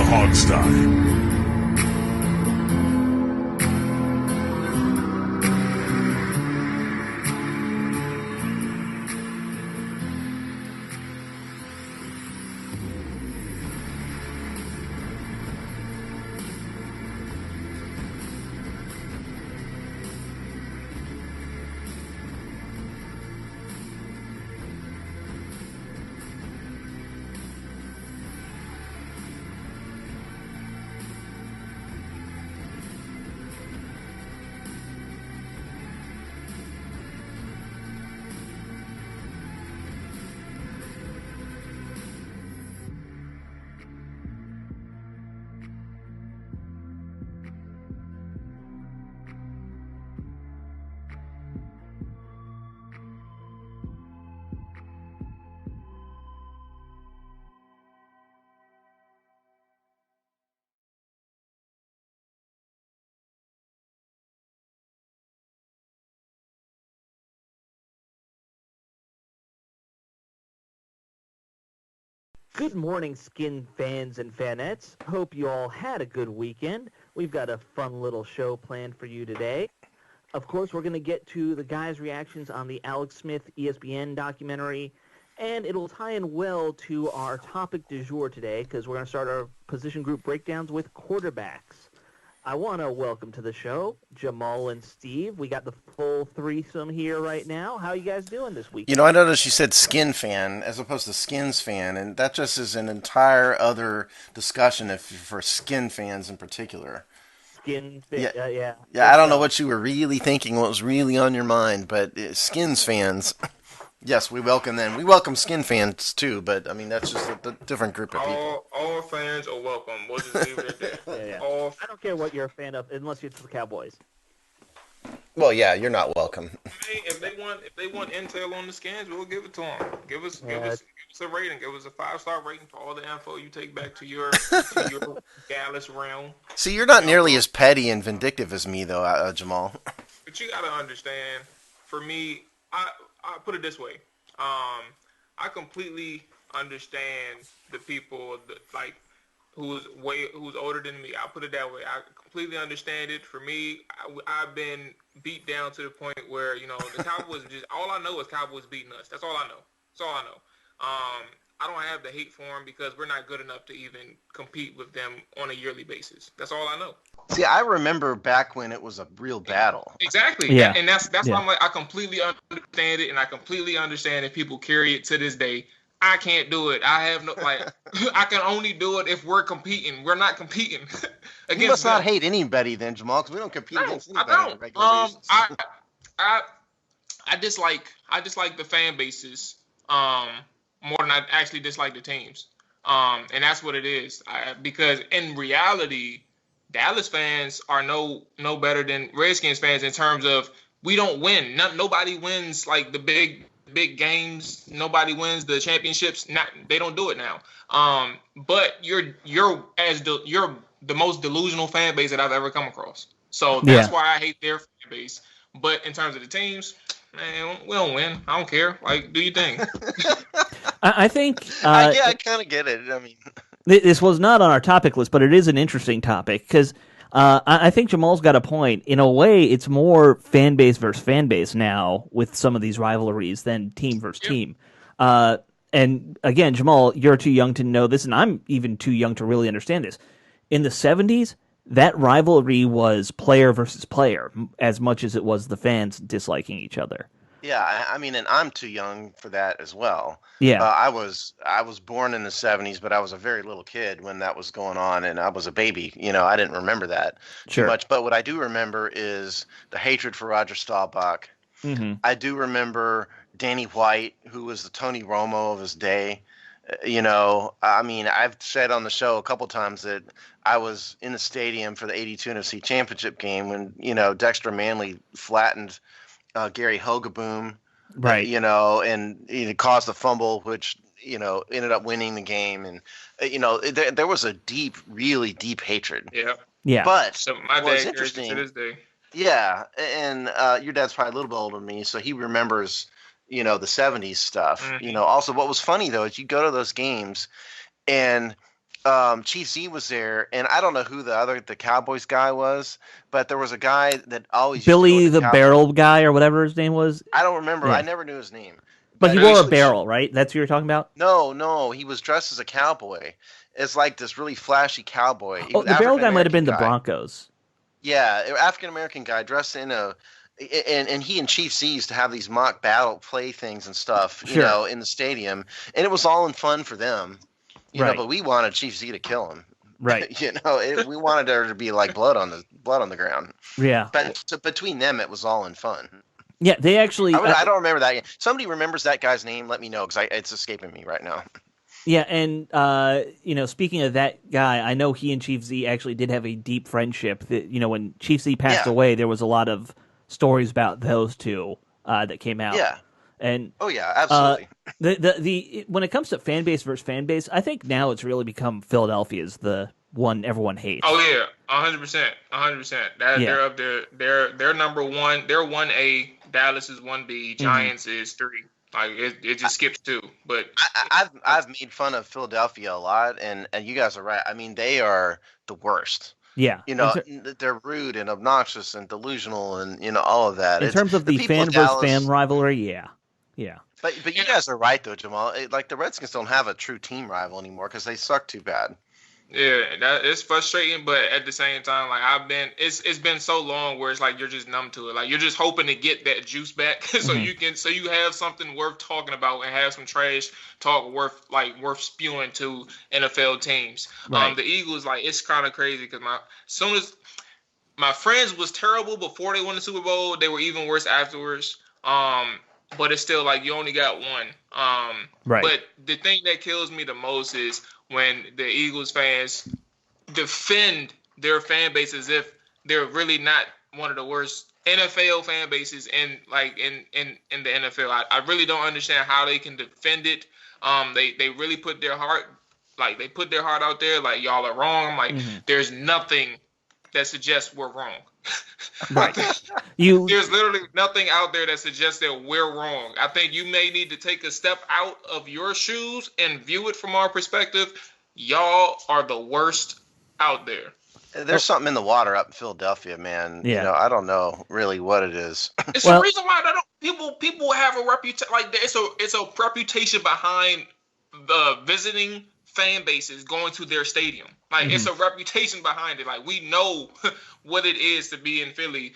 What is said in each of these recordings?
Hogstye. Good morning, Skin fans and fanettes. Hope you all had a good weekend. We've got a fun little show planned for you today. Of course, we're going to get to the guys' reactions on the Alex Smith ESPN documentary, and it'll tie in well to our topic du jour today because we're going to start our position group breakdowns with quarterbacks. I want to welcome to the show Jamal and Steve. We got the full threesome here right now. How you guys doing this week? You know, I noticed you said skin fan as opposed to skins fan, and that just is an entire other discussion if for skin fans in particular. Yeah, Yeah. yeah. I don't know what you were really thinking, what was really on your mind, but skins fans, yes, we welcome them. We welcome skin fans too, but I mean that's just a different group of people. All fans are welcome. We'll just leave it at that. Yeah. I don't care what you're a fan of, unless it's the Cowboys. Well, yeah, you're not welcome. If they want intel on the skins, we'll give it to them. Give us a rating. Give us a 5-star rating for all the info you take back to your Dallas realm. See, you're not nearly as petty and vindictive as me, though, Jamal. But you gotta understand. For me, I put it this way. I completely understand the people that who's older than me. I'll put it that way. I completely understand it. For me, I've been beat down to the point where, the Cowboys all I know is Cowboys beating us. That's all I know. That's all I know. I don't have the hate for them because we're not good enough to even compete with them on a yearly basis. That's all I know. See, I remember back when it was a real battle. Exactly. Yeah. And that's why I'm like, I completely understand it, and I completely understand if people carry it to this day. I can't do it. I have no I can only do it if we're competing. We're not competing against. You must not hate anybody then, Jamal, because we don't compete against anybody on a regular basis. I dislike the fan bases more than I actually dislike the teams. And that's what it is. Because in reality, Dallas fans are no better than Redskins fans in terms of we don't win. Nobody wins like the big games. Nobody wins the championships. They don't do it now. But you're the most delusional fan base that I've ever come across. So that's why I hate their fan base. But in terms of the teams, man, we don't win. I don't care. Do your thing. I think. I kind of get it. I mean, this was not on our topic list, but it is an interesting topic because I think Jamal's got a point. In a way, it's more fan base versus fan base now with some of these rivalries than team versus team. And again, Jamal, you're too young to know this, and I'm even too young to really understand this. In the 70s, that rivalry was player versus player as much as it was the fans disliking each other. Yeah, I mean, and I'm too young for that as well. Yeah, I was born in the 70s, but I was a very little kid when that was going on, and I was a baby. I didn't remember that too much. But what I do remember is the hatred for Roger Staubach. Mm-hmm. I do remember Danny White, who was the Tony Romo of his day. I mean, I've said on the show a couple times that I was in the stadium for the 82 NFC Championship game when, Dexter Manley flattened Gary Hogeboom, right? And it caused a fumble, which ended up winning the game. And there was a really deep hatred. Yeah. But so my what's dad interesting to this day. Yeah, and your dad's probably a little bit older than me, so he remembers the 70s stuff. Mm-hmm. Also what was funny though is you go to those games and Chief Z was there, and I don't know who the Cowboys guy was, but there was a guy that always used to go Billy with the Cowboys. Barrel guy or whatever his name was. I don't remember. Yeah. I never knew his name. But he Billy wore a Switch. barrel, right? That's who you're talking about? No, he was dressed as a cowboy. It's like this really flashy cowboy. He Oh, was the barrel guy might have been the African-American guy. Broncos. Yeah, African American guy dressed in and he and Chief Z used to have these mock battle play things and stuff, you Sure. know, in the stadium, and it was all in fun for them, you know. Right. But we wanted Chief Z to kill him, Right. you know. We wanted there to be like blood on the ground. Yeah. But so between them, it was all in fun. Yeah, they actually... I don't remember that. Somebody remembers that guy's name? Let me know because it's escaping me right now. Yeah, and speaking of that guy, I know he and Chief Z actually did have a deep friendship. That, when Chief Z passed Yeah. away, there was a lot of stories about those two that came out. Yeah. And Oh yeah, absolutely. the when it comes to fan base versus fan base, I think now it's really become Philadelphia's the one everyone hates. Oh yeah, 100%, 100%. Yeah. They're up there. They're number one. They're 1A. Dallas is 1B. Giants is 3. Like it just skips 2. But I've made fun of Philadelphia a lot, and you guys are right. I mean, they are the worst. Yeah. You know, they're rude and obnoxious and delusional, and all of that. In terms of the people fan of versus Dallas- fan rivalry, yeah. But you guys are right though, Jamal. Like the Redskins don't have a true team rival anymore because they suck too bad. yeah, it's frustrating. But at the same time, like it's been so long where it's like you're just numb to it. Like you're just hoping to get that juice back, so you have something worth talking about and have some trash talk worth spewing to NFL teams. Right. The Eagles, like it's kind of crazy because soon as my friends was terrible before they won the Super Bowl, they were even worse afterwards. But it's still like you only got one. Right. But the thing that kills me the most is when the Eagles fans defend their fan base as if they're really not one of the worst NFL fan bases in the NFL. I really don't understand how they can defend it. They really put their heart out there. Like y'all are wrong. I'm like, there's nothing that suggests we're wrong. Right. There's literally nothing out there that suggests that we're wrong. I think you may need to take a step out of your shoes and view it from our perspective. Y'all are the worst out there. There's something in the water up in Philadelphia, man. Yeah. I don't know really what it is. It's the reason why people have a reputation. Like it's a reputation behind the visiting fan bases going to their stadium. Like it's a reputation behind it. Like we know what it is to be in Philly,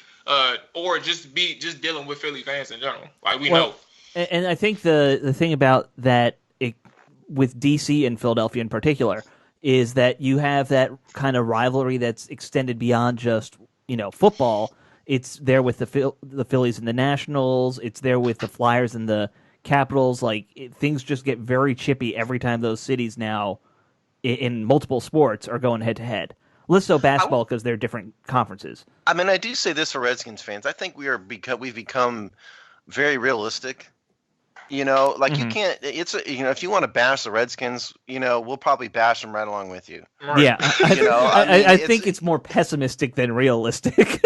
or just dealing with Philly fans in general. Like we know. And I think the thing about that, with DC and Philadelphia in particular, is that you have that kind of rivalry that's extended beyond just football. It's there with the Phillies and the Nationals. It's there with the Flyers and the Capitals. Like things just get very chippy every time those cities now, in multiple sports, are going head to head. Less so basketball because they're different conferences. I mean, I do say this for Redskins fans. I think we've become very realistic. You can't. It's if you want to bash the Redskins, we'll probably bash them right along with you. Right. Yeah, I think it's more pessimistic than realistic.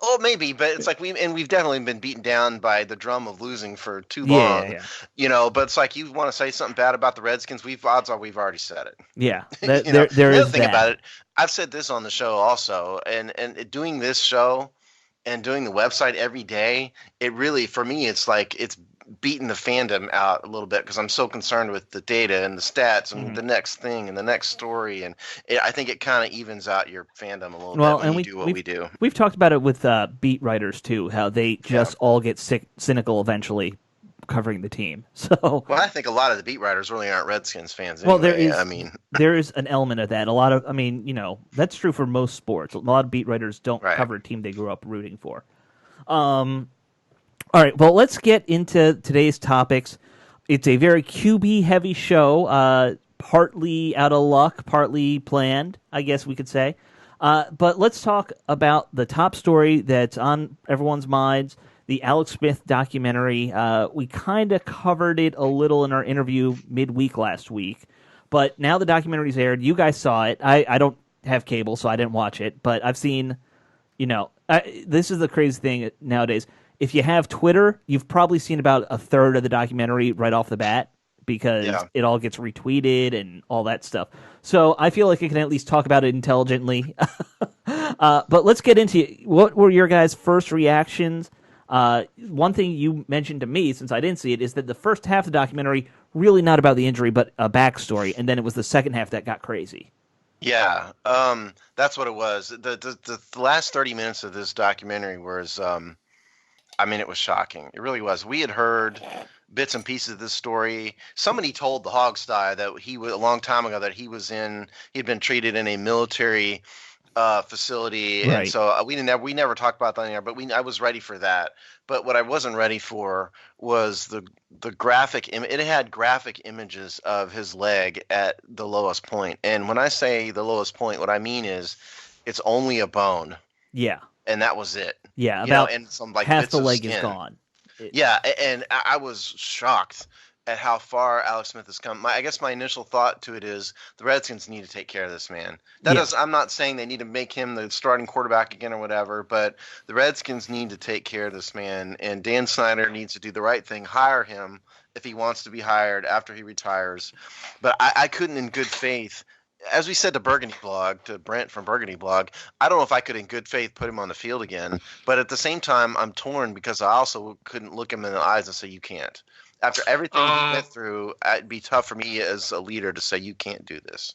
Oh, maybe, but it's like we've definitely been beaten down by the drum of losing for too long. Yeah. But it's like you want to say something bad about the Redskins, odds are we've already said it. Yeah, there the other thing about it, I've said this on the show also, and doing this show and doing the website every day, it really, for me, it's like it's beating the fandom out a little bit because I'm so concerned with the data and the stats and the next thing and the next story, and I think it kind of evens out your fandom a little bit when you do what we do. We've talked about it with beat writers too, how they just all get cynical eventually covering the team. So, well, I think a lot of the beat writers really aren't Redskins fans. Anyway. Well, there is an element of that. A lot of, that's true for most sports. A lot of beat writers don't cover a team they grew up rooting for. All right, well, let's get into today's topics. It's a very QB-heavy show, partly out of luck, partly planned, I guess we could say. But let's talk about the top story that's on everyone's minds, the Alex Smith documentary. We kind of covered it a little in our interview midweek last week, but now the documentary's aired. You guys saw it. I don't have cable, so I didn't watch it, but I've seen, this is the crazy thing nowadays. If you have Twitter, you've probably seen about a third of the documentary right off the bat because Yeah. it all gets retweeted and all that stuff. So I feel like I can at least talk about it intelligently. But let's get into what were your guys' first reactions. One thing you mentioned to me, since I didn't see it, is that the first half of the documentary really not about the injury, but a backstory, and then it was the second half that got crazy. Yeah, that's what it was. The last 30 minutes of this documentary was, I mean, it was shocking. It really was. We had heard bits and pieces of this story. Somebody told the Hogsty that he was a long time ago that he'd been treated in a military facility, Right. and so we never talked about that in there. But I was ready for that. But what I wasn't ready for was the graphic. It had graphic images of his leg at the lowest point. And when I say the lowest point, what I mean is it's only a bone, Yeah. and that was it. Yeah, You know, about and some like half bits the of leg is skin. gone. Yeah, and I was shocked at how far Alex Smith has come. I guess my initial thought to it is the Redskins need to take care of this man. I'm not saying they need to make him the starting quarterback again or whatever, but the Redskins need to take care of this man, and Dan Snyder needs to do the right thing, hire him if he wants to be hired after he retires. But I couldn't in good faith, as we said to Burgundy Blog, to Brent from Burgundy Blog, I don't know if I could in good faith put him on the field again. But at the same time, I'm torn because I also couldn't look him in the eyes and say, you can't. After everything he went through, it'd be tough for me as a leader to say, you can't do this.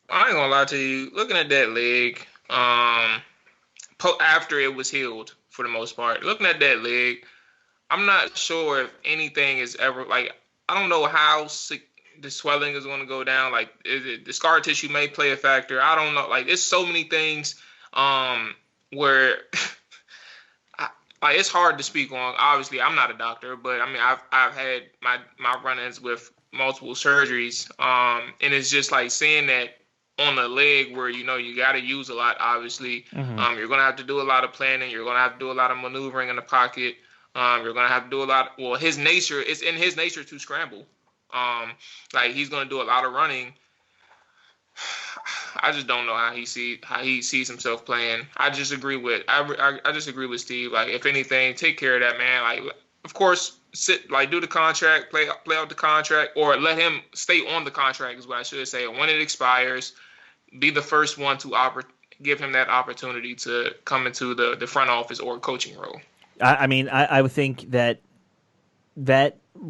I ain't gonna lie to you. Looking at that leg, after it was healed for the most part, looking at that leg, I'm not sure if anything is ever like. I don't know how the swelling is going to go down. Like the scar tissue may play a factor. I don't know. Like there's so many things where it's hard to speak on. Obviously, I'm not a doctor, but I mean I've had my run-ins with multiple surgeries, and it's just like seeing that on the leg where you got to use a lot. Obviously, you're going to have to do a lot of planning. You're going to have to do a lot of maneuvering in the pocket. You're going to have to do a lot. Well, it's in his nature to scramble. Like he's going to do a lot of running. I just don't know how he sees himself playing. I just agree with Steve. Like if anything, take care of that man. Like of course, do the contract, play out the contract, or let him stay on the contract is what I should say. And when it expires, be the first one to give him that opportunity to come into the front office or coaching role. I mean, I would think that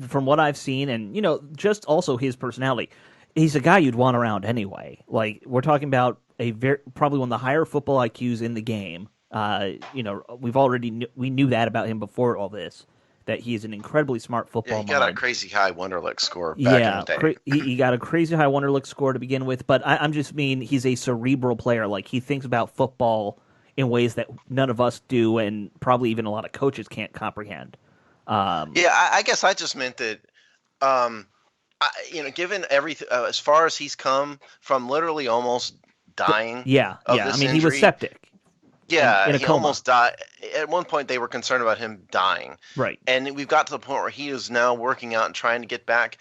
from what I've seen, and just also his personality, he's a guy you'd want around anyway. Like we're talking about probably one of the higher football IQs in the game. We knew that about him before all this, that he is an incredibly smart football mind. Yeah, he got a crazy high Wonderlic score back in the day. He got a crazy high Wonderlic score to begin with, but I'm just mean he's a cerebral player. Like he thinks about football in ways that none of us do, and probably even a lot of coaches can't comprehend. I guess I just meant that, given everything, as far as he's come from literally almost dying. I mean, he was septic. Yeah, in a he coma. Almost died. At one point, they were concerned about him dying. Right. And we've got to the point where he is now working out and trying to get back.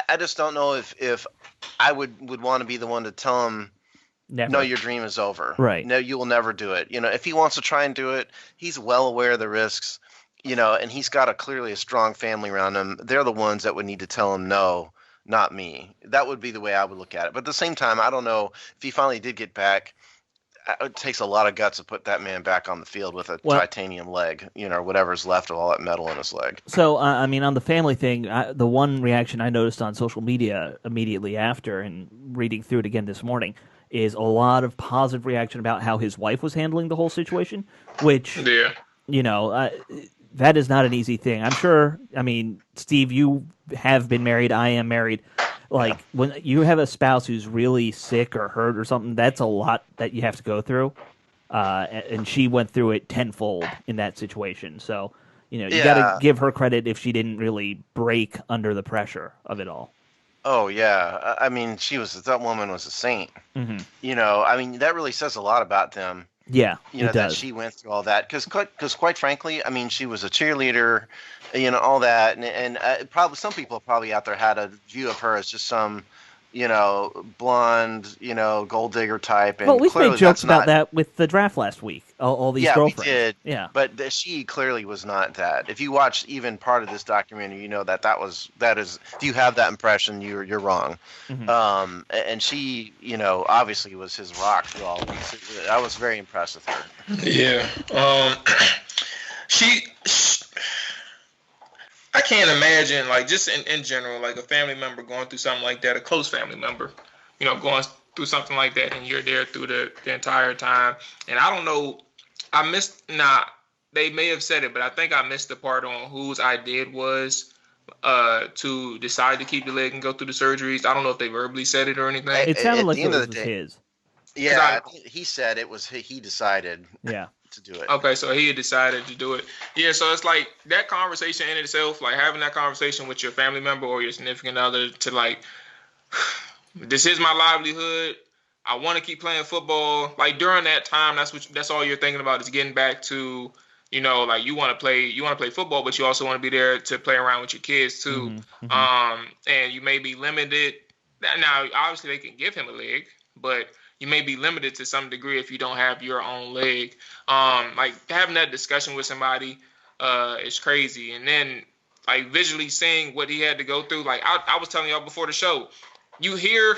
I just don't know if I would want to be the one to tell him, never. No, your dream is over. Right. No, you will never do it. If he wants to try and do it, he's well aware of the risks, and he's got clearly a strong family around him. They're the ones that would need to tell him, no, not me. That would be the way I would look at it. But at the same time, I don't know if he finally did get back. It takes a lot of guts to put that man back on the field with a titanium leg, or whatever's left of all that metal in his leg. So, I mean, on the family thing, the one reaction I noticed on social media immediately after and reading through it again this morning is a lot of positive reaction about how his wife was handling the whole situation, which, that is not an easy thing. I'm sure, I mean, Steve, you have been married, I am married. Like, when you have a spouse who's really sick or hurt or something, that's a lot that you have to go through. And she went through it tenfold in that situation. So, you got to give her credit if she didn't really break under the pressure of it all. Oh, yeah. I mean, that woman was a saint. Mm-hmm. I mean, that really says a lot about them. Yeah, that she went through all that. Because quite frankly, I mean, she was a cheerleader, all that. And probably some people probably out there had a view of her as just some blonde, gold digger type, and Well, we've clearly made jokes that's about not. that with the draft last week. All these Yeah, we girlfriends. did. Yeah. But she clearly was not that. If you watch even part of this documentary, you know that is. If you have that impression, you're wrong. Mhm. And she, obviously was his rock through all this. I was very impressed with her. Yeah. She I can't imagine, like, just in general, like a family member going through something like that, a close family member, going through something like that, and you're there through the entire time. And I don't know, they may have said it, but I think I missed the part on whose idea it was to decide to keep the leg and go through the surgeries. I don't know if they verbally said it or anything. It sounded At like the it end of was the day, his. yeah, he said it was he decided Yeah. to do it. Okay, so he had decided to do it. Yeah, so it's like that conversation in itself, like having that conversation with your family member or your significant other to like, this is my livelihood. I want to keep playing football. Like during that time, that's all you're thinking about is getting back to, like you want to play football, but you also want to be there to play around with your kids too. And you may be limited. Now, obviously, they can give him a leg, but you may be limited to some degree if you don't have your own leg. Like having that discussion with somebody is crazy. And then like visually seeing what he had to go through. Like I was telling y'all before the show, you hear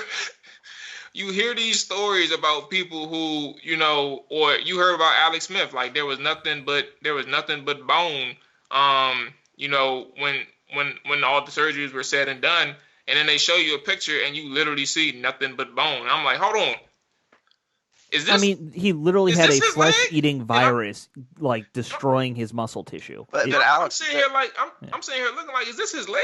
these stories about people who, or you heard about Alex Smith, like there was nothing but bone, when all the surgeries were said and done. And then they show you a picture and you literally see nothing but bone. I'm like, hold on. He literally had a his flesh-eating virus, like destroying his muscle tissue. But I'm Alex, sitting here like I'm sitting here looking like, is this his leg?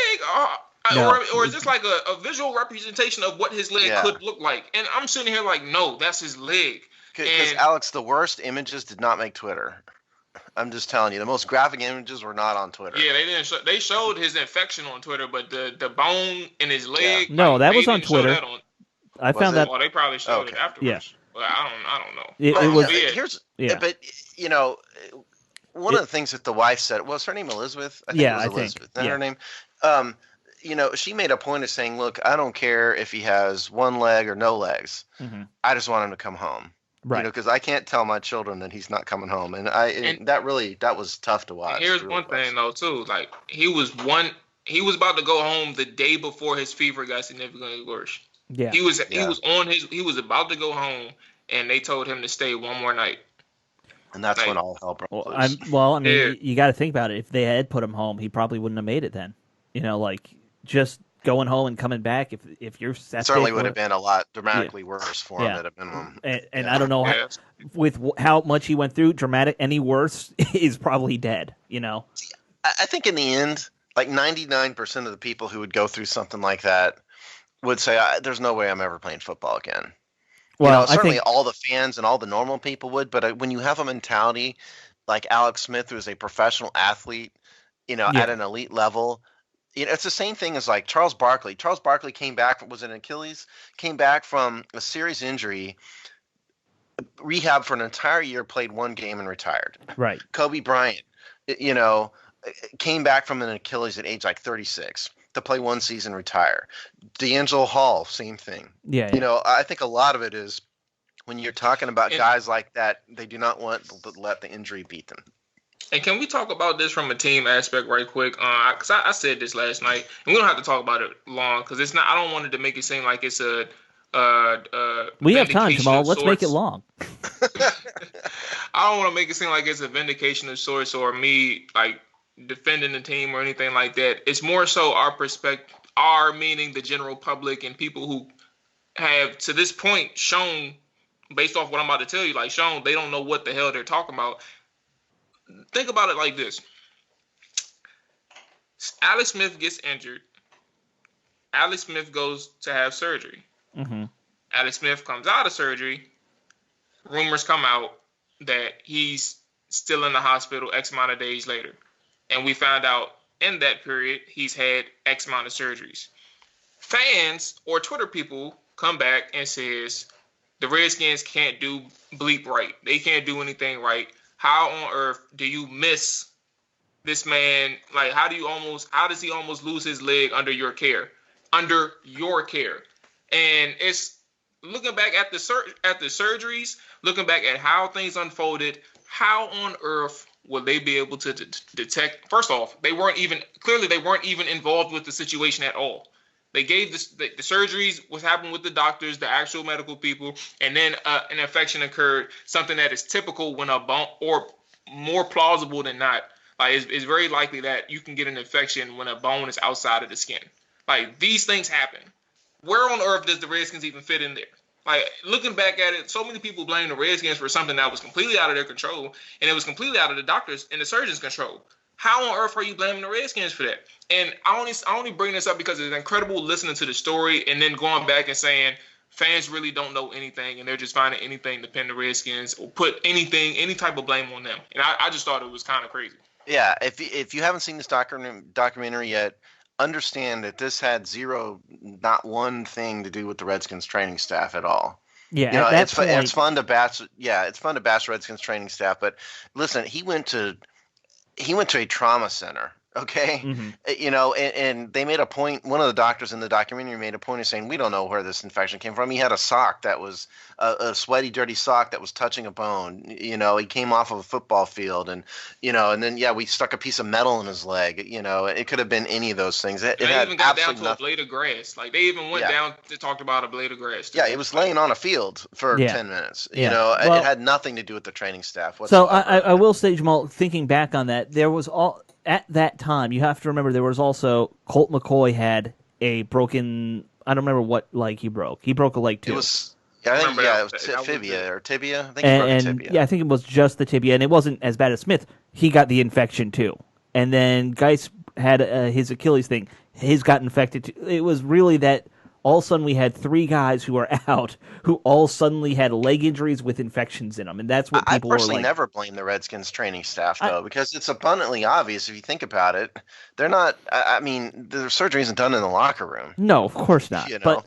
No. Or is this like a visual representation of what his leg could look like? And I'm sitting here like, no, that's his leg. Because Alex, the worst images did not make Twitter. I'm just telling you, the most graphic images were not on Twitter. Yeah, they didn't. They showed his infection on Twitter, but the bone in his leg. Yeah. No, that was on didn't show Twitter. that on. I found that. Well, they probably showed it afterwards. Yeah. Well, I don't know. It was. But one of the things that the wife said, was her name Elizabeth? I think it was Elizabeth. Is that her name? She made a point of saying, look, I don't care if he has one leg or no legs. I just want him to come home. Right. Because I can't tell my children that he's not coming home. And that was tough to watch. Here's one thing though too. Like he was about to go home the day before his fever got significantly worse. Yeah. He was about to go home and they told him to stay one more night. And that's when all hell broke loose. You got to think about it. If they had put him home, he probably wouldn't have made it then. Just going home and coming back, if you're set, it certainly would have been a lot dramatically worse for him at a minimum. And I don't know with how much he went through, any worse is probably dead. I think in the end, like 99% of the people who would go through something like that would say, "There's no way I'm ever playing football again." Well, certainly all the fans and all the normal people would, but when you have a mentality like Alex Smith, who is a professional athlete, at an elite level. It's the same thing as like Charles Barkley. Charles Barkley came back, was it Achilles? Came back from a serious injury, rehab for an entire year, played one game and retired. Right. Kobe Bryant, came back from an Achilles at age like 36 to play one season, retire. D'Angelo Hall, same thing. Yeah. I think a lot of it is when you're talking about guys like that, they do not want to let the injury beat them. And can we talk about this from a team aspect right quick? Because I said this last night, and we don't have to talk about it long because it's not. I don't want it to make it seem like it's a. We have time, Jamal. Let's make it long. I don't want to make it seem like it's a vindication of sorts or me like defending the team or anything like that. It's more so our perspective, meaning the general public and people who have to this point shown, based off what I'm about to tell you, shown they don't know what the hell they're talking about. Think about it like this. Alex Smith gets injured. Alex Smith goes to have surgery. Mm-hmm. Alex Smith comes out of surgery. Rumors come out that he's still in the hospital X amount of days later. And we found out in that period, he's had X amount of surgeries. Fans or Twitter people come back and says, the Redskins can't do bleep right. They can't do anything right. How on earth do you miss this man? How does he almost lose his leg under your care? Under your care. And it's looking back at the surgeries, looking back at how things unfolded. How on earth will they be able to detect? First off, they weren't even involved with the situation at all. They gave the surgeries, what's happened with the doctors, the actual medical people, and then an infection occurred, something that is typical when a bone, or more plausible than not. Like, it's very likely that you can get an infection when a bone is outside of the skin. Like, these things happen. Where on earth does the Redskins even fit in there? Like, looking back at it, so many people blame the Redskins for something that was completely out of their control, and it was completely out of the doctors and the surgeons' control. How on earth are you blaming the Redskins for that? And I only bring this up because it's incredible listening to the story and then going back and saying fans really don't know anything and they're just finding anything to pin the Redskins or put any type of blame on them. And I just thought it was kind of crazy. Yeah, if you haven't seen this documentary yet, understand that this had not one thing to do with the Redskins training staff at all. Yeah, you know, it's fun to bash. Yeah, it's fun to bash Redskins training staff, but listen, he went to a trauma center. Okay. Mm-hmm. You know, and they made a point. One of the doctors in the documentary made a point of saying, we don't know where this infection came from. He had a sock that was a sweaty, dirty sock that was touching a bone. You know, he came off of a football field and, you know, and then, we stuck a piece of metal in his leg. You know, it could have been any of those things. They even got down to a blade of grass. Like, they even went down to talk about a blade of grass. Yeah, it was laying on a field for 10 minutes. You know, it had nothing to do with the training staff whatsoever. So I will say, Jamal, thinking back on that, there was at that time, you have to remember there was also Colt McCoy had a broken. I don't remember what leg he broke. He broke a leg too. It was. I think it was tibia or tibia. I think he broke a tibia. Yeah, I think it was just the tibia, and it wasn't as bad as Smith. He got the infection too, and then Geis had his Achilles thing. His got infected too. It was really that all of a sudden we had three guys who were out who all suddenly had leg injuries with infections in them, and that's what people were like. I personally never blame the Redskins training staff, though, because it's abundantly obvious if you think about it. They're not. I mean, the surgery isn't done in the locker room. No, of course not. You know?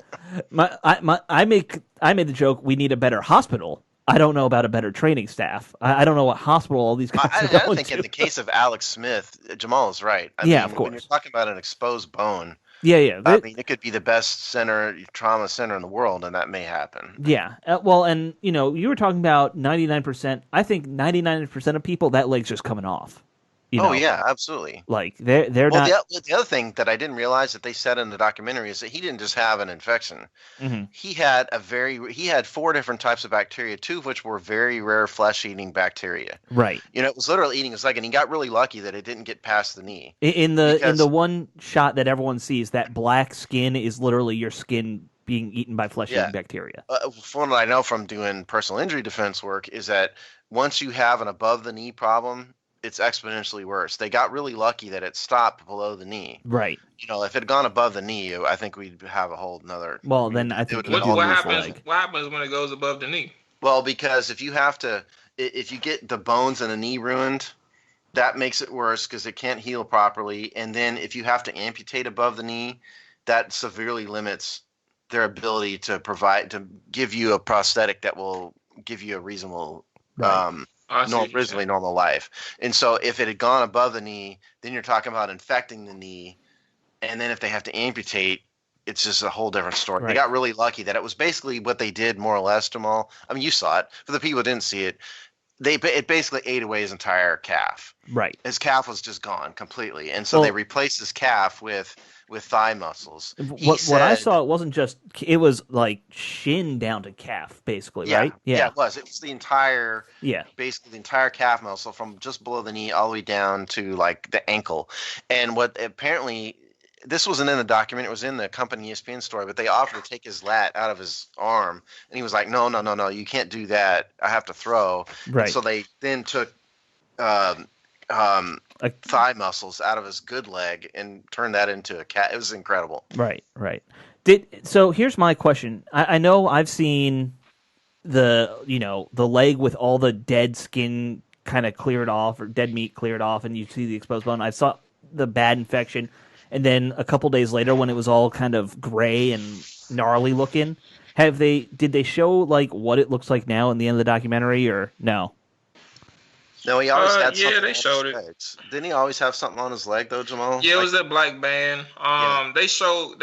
But I made the joke. We need a better hospital. I don't know about a better training staff. I don't know what hospital all these guys are going I think in the case of Alex Smith, Jamal is right. I mean, of course. When you're talking about an exposed bone. Yeah. I mean, it could be the best trauma center in the world, and that may happen. Yeah. Well, and, you know, you were talking about 99%. I think 99% of people, that leg's just coming off. You know? Yeah, absolutely. Like, they're not... The other thing that I didn't realize that they said in the documentary is that he didn't just have an infection. Mm-hmm. He had 4 different types of bacteria, 2 of which were very rare flesh-eating bacteria. Right. You know, it was literally eating his leg, and he got really lucky that it didn't get past the knee. In the one shot that everyone sees, that black skin is literally your skin being eaten by flesh-eating bacteria. From what I know from doing personal injury defense work is that once you have an above-the-knee problem, it's exponentially worse. They got really lucky that it stopped below the knee. Right. You know, if it had gone above the knee, I think we'd have a whole nother. Well, then I think what happens when it goes above the knee? Well, because if you get the bones in the knee ruined, that makes it worse because it can't heal properly. And then if you have to amputate above the knee, that severely limits their ability to give you a prosthetic that will give you a reasonable. Right. Originally normal life. And so if it had gone above the knee, then you're talking about infecting the knee. And then if they have to amputate, it's just a whole different story. Right. They got really lucky that it was basically what they did more or less, Jamal. I mean, you saw it. For the people who didn't see it, it basically ate away his entire calf. Right. His calf was just gone completely. And so they replaced his calf with thigh muscles. What I saw, it was like shin down to calf, basically, right? Yeah, it was. It was the entire, basically the entire calf muscle from just below the knee all the way down to like the ankle. And what apparently, this wasn't in the document, it was in the company ESPN story, but they offered to take his lat out of his arm. And he was like, no, you can't do that. I have to throw. Right. And so they then took thigh muscles out of his good leg and turned that into a cat. It was incredible. Right. So here's my question. I know I've seen the leg with all the dead skin kind of cleared off or dead meat cleared off, and you see the exposed bone. I saw the bad infection, and then a couple days later when it was all kind of gray and gnarly looking, did they show like what it looks like now in the end of the documentary or no? No, he always had Yeah, something they on showed his it. legs. Didn't he always have something on his leg though, Jamal? Yeah, it Like, was that black band. Yeah. They showed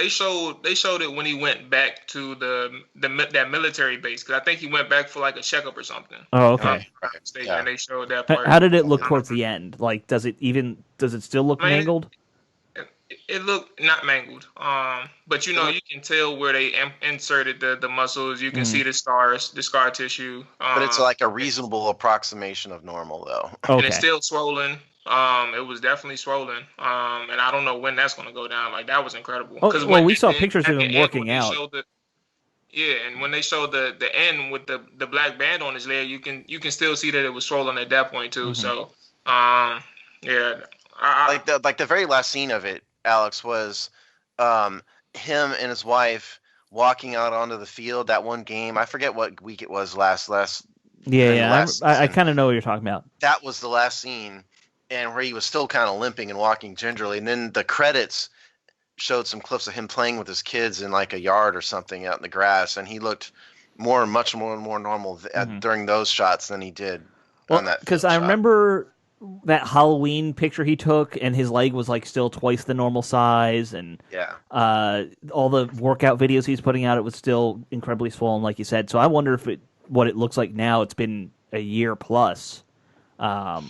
it when he went back to that military base, because I think he went back for like a checkup or something. Oh, If I'm okay. not mistaken, Yeah. and they showed that How, part. how did it look Yeah. towards the end? Like, does it still look I mean, mangled? It looked not mangled, but you can tell where they inserted the muscles. You can see the scars, the scar tissue. But it's like a reasonable approximation of normal, though. And it's Okay. still swollen. It was definitely swollen. And I don't know when that's gonna go down. Like, that was incredible. Oh, well, we saw at pictures of the him end, working when they out. showed and when they showed the end with the black band on his leg, you can still see that it was swollen at that point too. So, yeah, Like the very last scene of it, Alex, was him and his wife walking out onto the field that one game. I forget what week it was last during the last I season. kind of know what you're talking about. That was the last scene, and where he was still kind of limping and walking gingerly. And then the credits showed some clips of him playing with his kids in like a yard or something out in the grass, and he looked much more normal during those shots than he did on that. Because field I shot. remember that Halloween picture he took, and his leg was like still twice the normal size, and Yeah. all the workout videos he's putting out, it was still incredibly swollen, like you said. So I wonder what it looks like now. It's been a year plus. But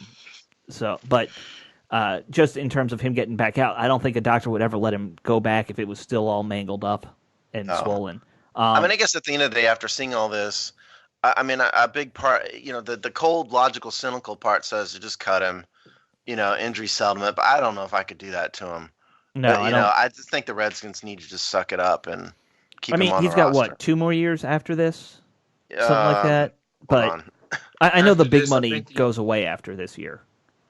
just in terms of him getting back out, I don't think a doctor would ever let him go back if it was still all mangled up and swollen. I mean, I guess at the end of the day, after seeing all this, I mean, a big part, the cold, logical, cynical part says to just cut him, injury settlement. But I don't know if I could do that to him. No, But, I don't. I just think the Redskins need to just suck it up and keep I mean, him on he's the got roster. what, 2 more years after this, something like that. Hold But on. I know the After big this, I money think goes away after this year.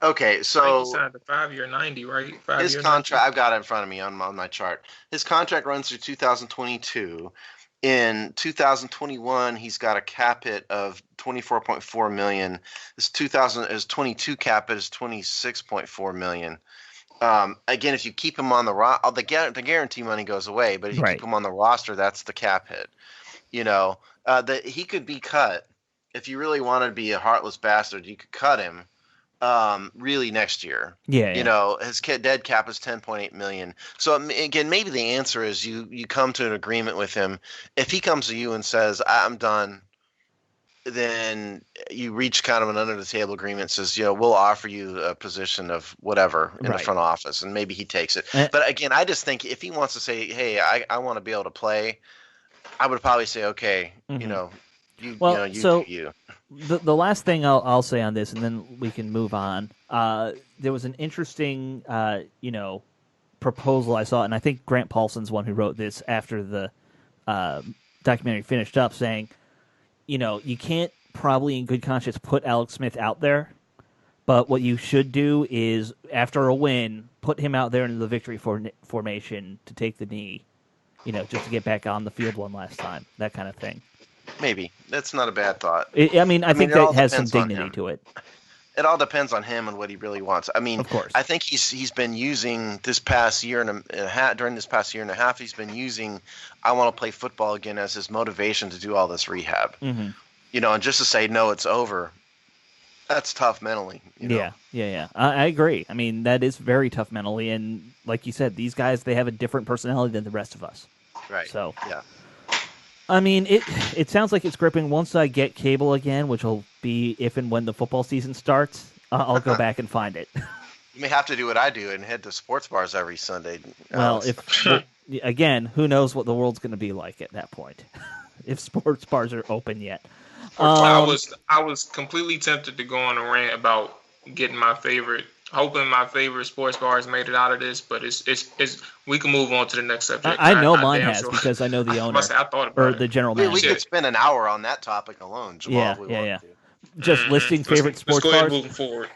Okay, I think he so signed a 5-year 90, right? his contract, I've got it in front of me on my chart. His contract runs through 2022. In 2021, he's got a cap hit of 24.4 million. His 22 cap hit is 26.4 million. Again, if you keep him on the guarantee money goes away, but if you keep him on the roster, that's the cap hit. He could be cut if you really wanted to be a heartless bastard. You could cut him. Really next year. Yeah. His dead cap is 10.8 million. So again, maybe the answer is you come to an agreement with him. If he comes to you and says, I'm done, then you reach kind of an under the table agreement, says, we'll offer you a position of whatever in the front office, and maybe he takes it. But again, I just think if he wants to say, hey, I want to be able to play, I would probably say, okay, you do you. The last thing I'll say on this, and then we can move on. There was an interesting, proposal I saw, and I think Grant Paulson's one who wrote this after the documentary finished up, saying, you can't probably in good conscience put Alex Smith out there, but what you should do is, after a win, put him out there in the victory formation to take the knee, just to get back on the field one last time, that kind of thing. Maybe that's not a bad thought. I think that has some dignity to it. It all depends on him and what he really wants. I mean, of course, I think he's been using this past year and a half. During this past year and a half, he's been using "I want to play football again" as his motivation to do all this rehab. Mm-hmm. And just to say no, it's over. That's tough mentally. Yeah. I agree. I mean, that is very tough mentally, and like you said, these guys, they have a different personality than the rest of us. Right. So yeah. I mean, it sounds like it's gripping. Once I get cable again, which will be if and when the football season starts, I'll go back and find it. You may have to do what I do and head to sports bars every Sunday. Well, again, who knows what the world's going to be like at that point, if sports bars are open yet. I was completely tempted to go on a rant about hoping my favorite sports bars made it out of this, but it's we can move on to the next subject. I know mine has because I know the owner or the general manager. We could spend an hour on that topic alone, Jamal. Yeah. Just listing favorite sports bars. Moving forward.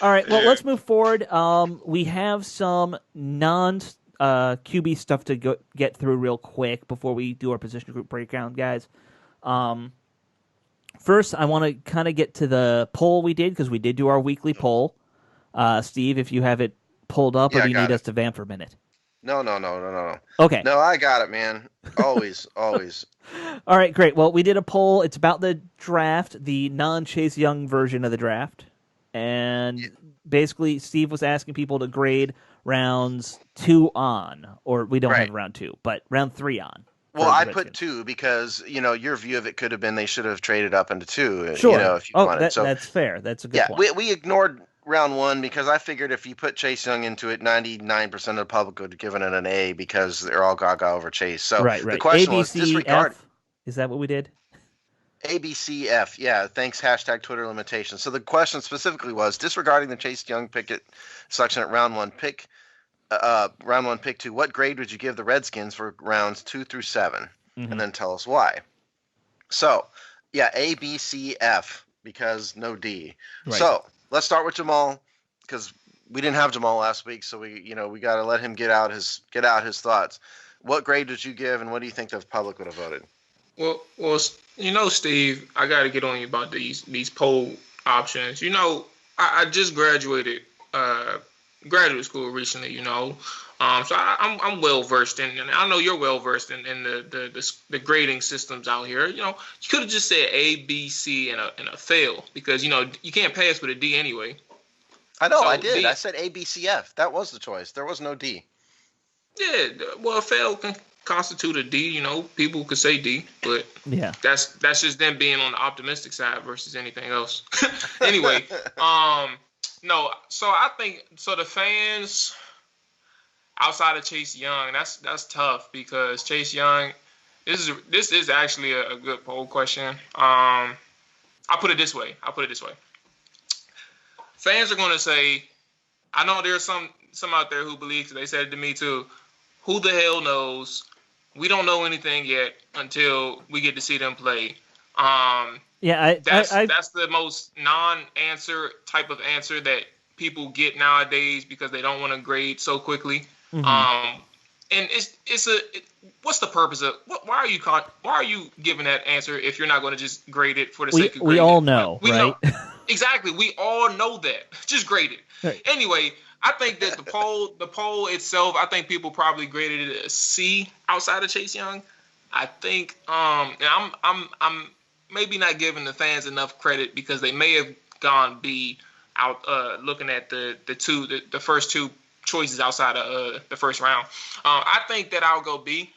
All right, well, let's move forward. We have some QB stuff to get through real quick before we do our position group breakdown, guys. First, I want to kind of get to the poll we did, because we did do our weekly poll. Steve, if you have it pulled up, or do you need us to vamp for a minute? No. Okay. No, I got it, man. Always, always. All right, great. Well, we did a poll. It's about the draft, the non-Chase Young version of the draft. And basically, Steve was asking people to grade rounds 2 on, or we don't Right. have round 2, but round 3 on. Well, for the I put Redskins. 2 because your view of it could have been they should have traded up into 2. Sure. If you wanted. That's fair. That's a good Yeah, point. we ignored round 1 because I figured if you put Chase Young into it, 99% of the public would have given it an A because they're all gaga over Chase. So right. the question was ABC, disregard F? Is that what we did? ABCF. Yeah, thanks hashtag Twitter limitation. So the question specifically was disregarding the Chase Young pick selection at round 1 pick. Round 1 pick 2. What grade would you give the Redskins for rounds 2 through 7? Mhm. And then tell us why. So, yeah, A, B, C, F because no D. Right. So let's start with Jamal because we didn't have Jamal last week, so we got to let him get out his thoughts. What grade did you give, and what do you think the public would have voted? Well, Steve, I got to get on you about these poll options. I just graduated graduate school recently. So I'm well versed in, and I know you're well versed in the grading systems out here. You could have just said A, B, C, and a fail because you can't pass with a D anyway. I know, So I did. D- I said A, B, C, F. That was the choice. There was no D. Yeah, well, a fail can constitute a D. People could say D, but Yeah. that's just them being on the optimistic side versus anything else. Anyway, no. So I think the fans outside of Chase Young, that's tough because Chase Young. This is actually a good poll question. I'll put it this way. Fans are going to say, I know there's some out there who believe, they said it to me too, who the hell knows? We don't know anything yet until we get to see them play. That's the most non-answer type of answer that people get nowadays because they don't want to grade so quickly. Mm-hmm. And what's the purpose of why are you giving that answer if you're not going to just grade it for the sake of grading we all it? know, We right? know. Exactly. We all know that. Just grade it. Right. Anyway, I think that the poll itself, I think people probably graded it a C outside of Chase Young. I think and I'm maybe not giving the fans enough credit because they may have gone B out looking at the first two choices outside of the first round. I think that I'll go B.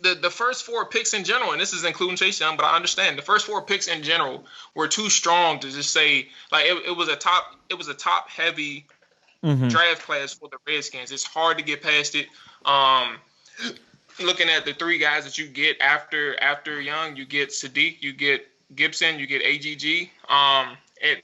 The first 4 picks in general, and this is including Chase Young, but I understand the first 4 picks in general were too strong to just say like it was a top heavy Mm-hmm. draft class for the Redskins. It's hard to get past it. Looking at the 3 guys that you get after Young, you get Sadiq, you get Gibson, you get AGG.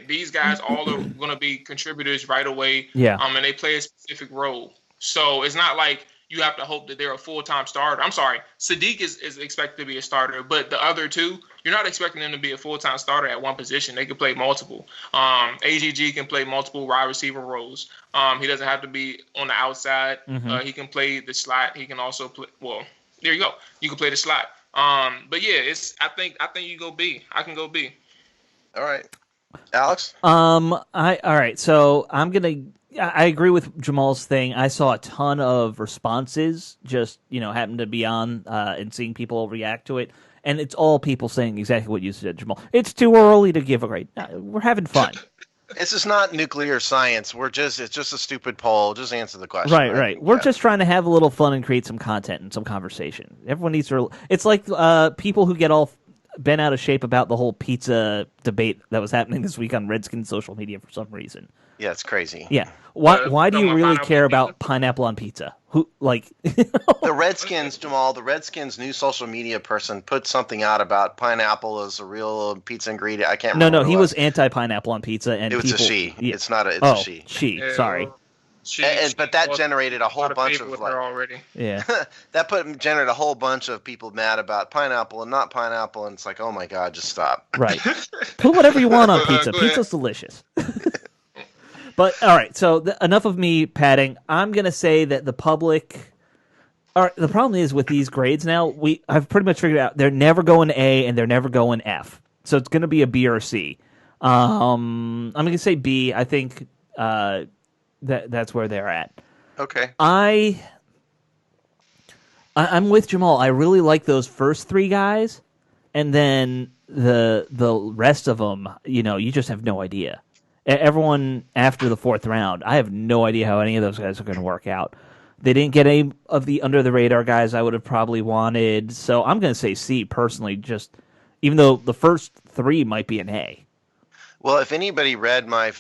These guys all are going to be contributors right away. Yeah. And they play a specific role. So it's not like you have to hope that they're a full-time starter. I'm sorry, Sadiq is expected to be a starter, but the other 2, you're not expecting them to be a full-time starter at one position. They can play multiple. AGG can play multiple wide receiver roles. He doesn't have to be on the outside. Mm-hmm. He can play the slot. He can also play. Well, there you go. You can play the slot. But yeah, I think you go B. I can go B. All right. Alex? All right. So I agree with Jamal's thing. I saw a ton of responses, just happened to be on and seeing people react to it, and it's all people saying exactly what you said, Jamal. It's too early to give a grade. We're having fun. This is not nuclear science. It's just a stupid poll. Just answer the question. Right. We're just trying to have a little fun and create some content and some conversation. Everyone needs to. It's like people who get all bent out of shape about the whole pizza debate that was happening this week on Redskins social media for some reason. Yeah, it's crazy. Yeah. Why do you really pineapple care on about pizza? pineapple on pizza? Who The Redskins, Jamal, the Redskins' new social media person put something out about pineapple as a real pizza ingredient. I can't remember. No, what he it was anti-pineapple on pizza, and It was people, a she. Yeah. It's not a. It's Oh, a she. Yeah, Sorry. well, But that generated a lot whole of bunch favor of with like. her already. Yeah. Generated a whole bunch of people mad about pineapple and not pineapple, and it's like, oh my god, just stop. Right. Put whatever you want on pizza. Go ahead. Pizza's delicious. But all right, so enough of me padding. I'm gonna say that the public. All right, the problem is with these grades now. I've pretty much figured out they're never going A and they're never going F. So it's gonna be a B or a C. I'm gonna say B. I think that's where they're at. Okay. I'm with Jamal. I really like those first three guys, and then the rest of them. You just have no idea. Everyone after the fourth round, I have no idea how any of those guys are going to work out. They didn't get any of the under the radar guys I would have probably wanted, so I'm going to say C personally. Just even though the first three might be an A. Well, if anybody read my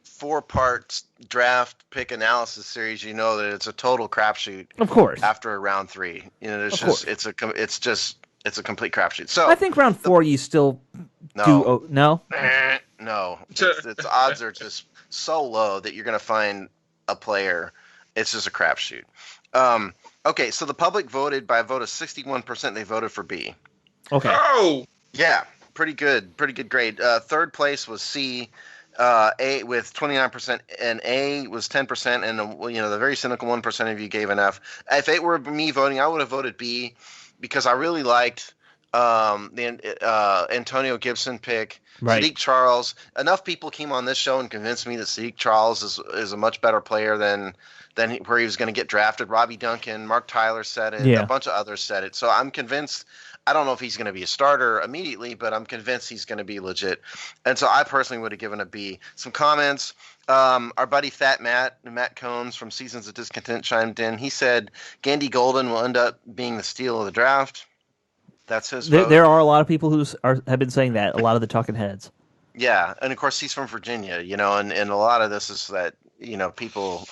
4-part draft pick analysis series, you know that it's a total crapshoot. Of course. After round 3, it's a complete crapshoot. So I think round 4 you still do. No. No, its odds are just so low that you're going to find a player. It's just a crapshoot. Okay, so the public voted by a vote of 61%. They voted for B. Okay. Oh. Yeah, pretty good grade. Third place was C. A with 29%, and A was 10%, and the very cynical 1% of you gave an F. If it were me voting, I would have voted B because I really liked the Antonio Gibson pick. Right. Sadiq Charles. Enough people came on this show and convinced me that Sadiq Charles is a much better player than where he was going to get drafted. Robbie Duncan, Mark Tyler said it. Yeah. A bunch of others said it. So I'm convinced. I don't know if he's going to be a starter immediately, but I'm convinced he's going to be legit. And so I personally would have given a B. Some comments. Our buddy Fat Matt Combs from Seasons of Discontent chimed in. He said Gandy Golden will end up being the steal of the draft. That's his vote. There are a lot of people who have been saying that, a lot of the talking heads. Yeah, and of course he's from Virginia, and a lot of this is that, people,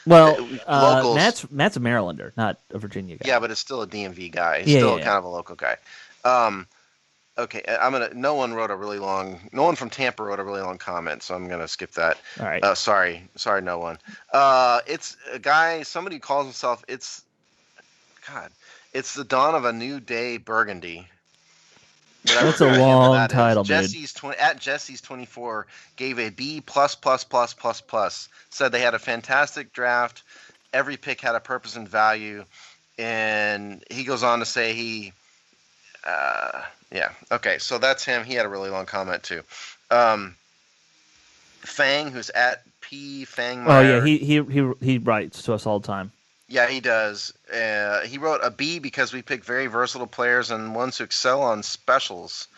Well, locals. Matt's a Marylander, not a Virginia guy. Yeah, but it's still a DMV guy. He's still kind of a local guy. Okay, no one from Tampa wrote a really long comment, so I'm gonna skip that. All right. Sorry, no one. It's a guy, somebody who calls himself, it's the dawn of a new day, Burgundy. That's a long title, dude. Jesse's 24 gave a B+++++. Said they had a fantastic draft. Every pick had a purpose and value, and he goes on to say okay, so that's him. He had a really long comment too. Fang, who's at P Fangmeyer. Oh yeah, he writes to us all the time. Yeah, he does. He wrote a B because we pick very versatile players and ones who excel on specials.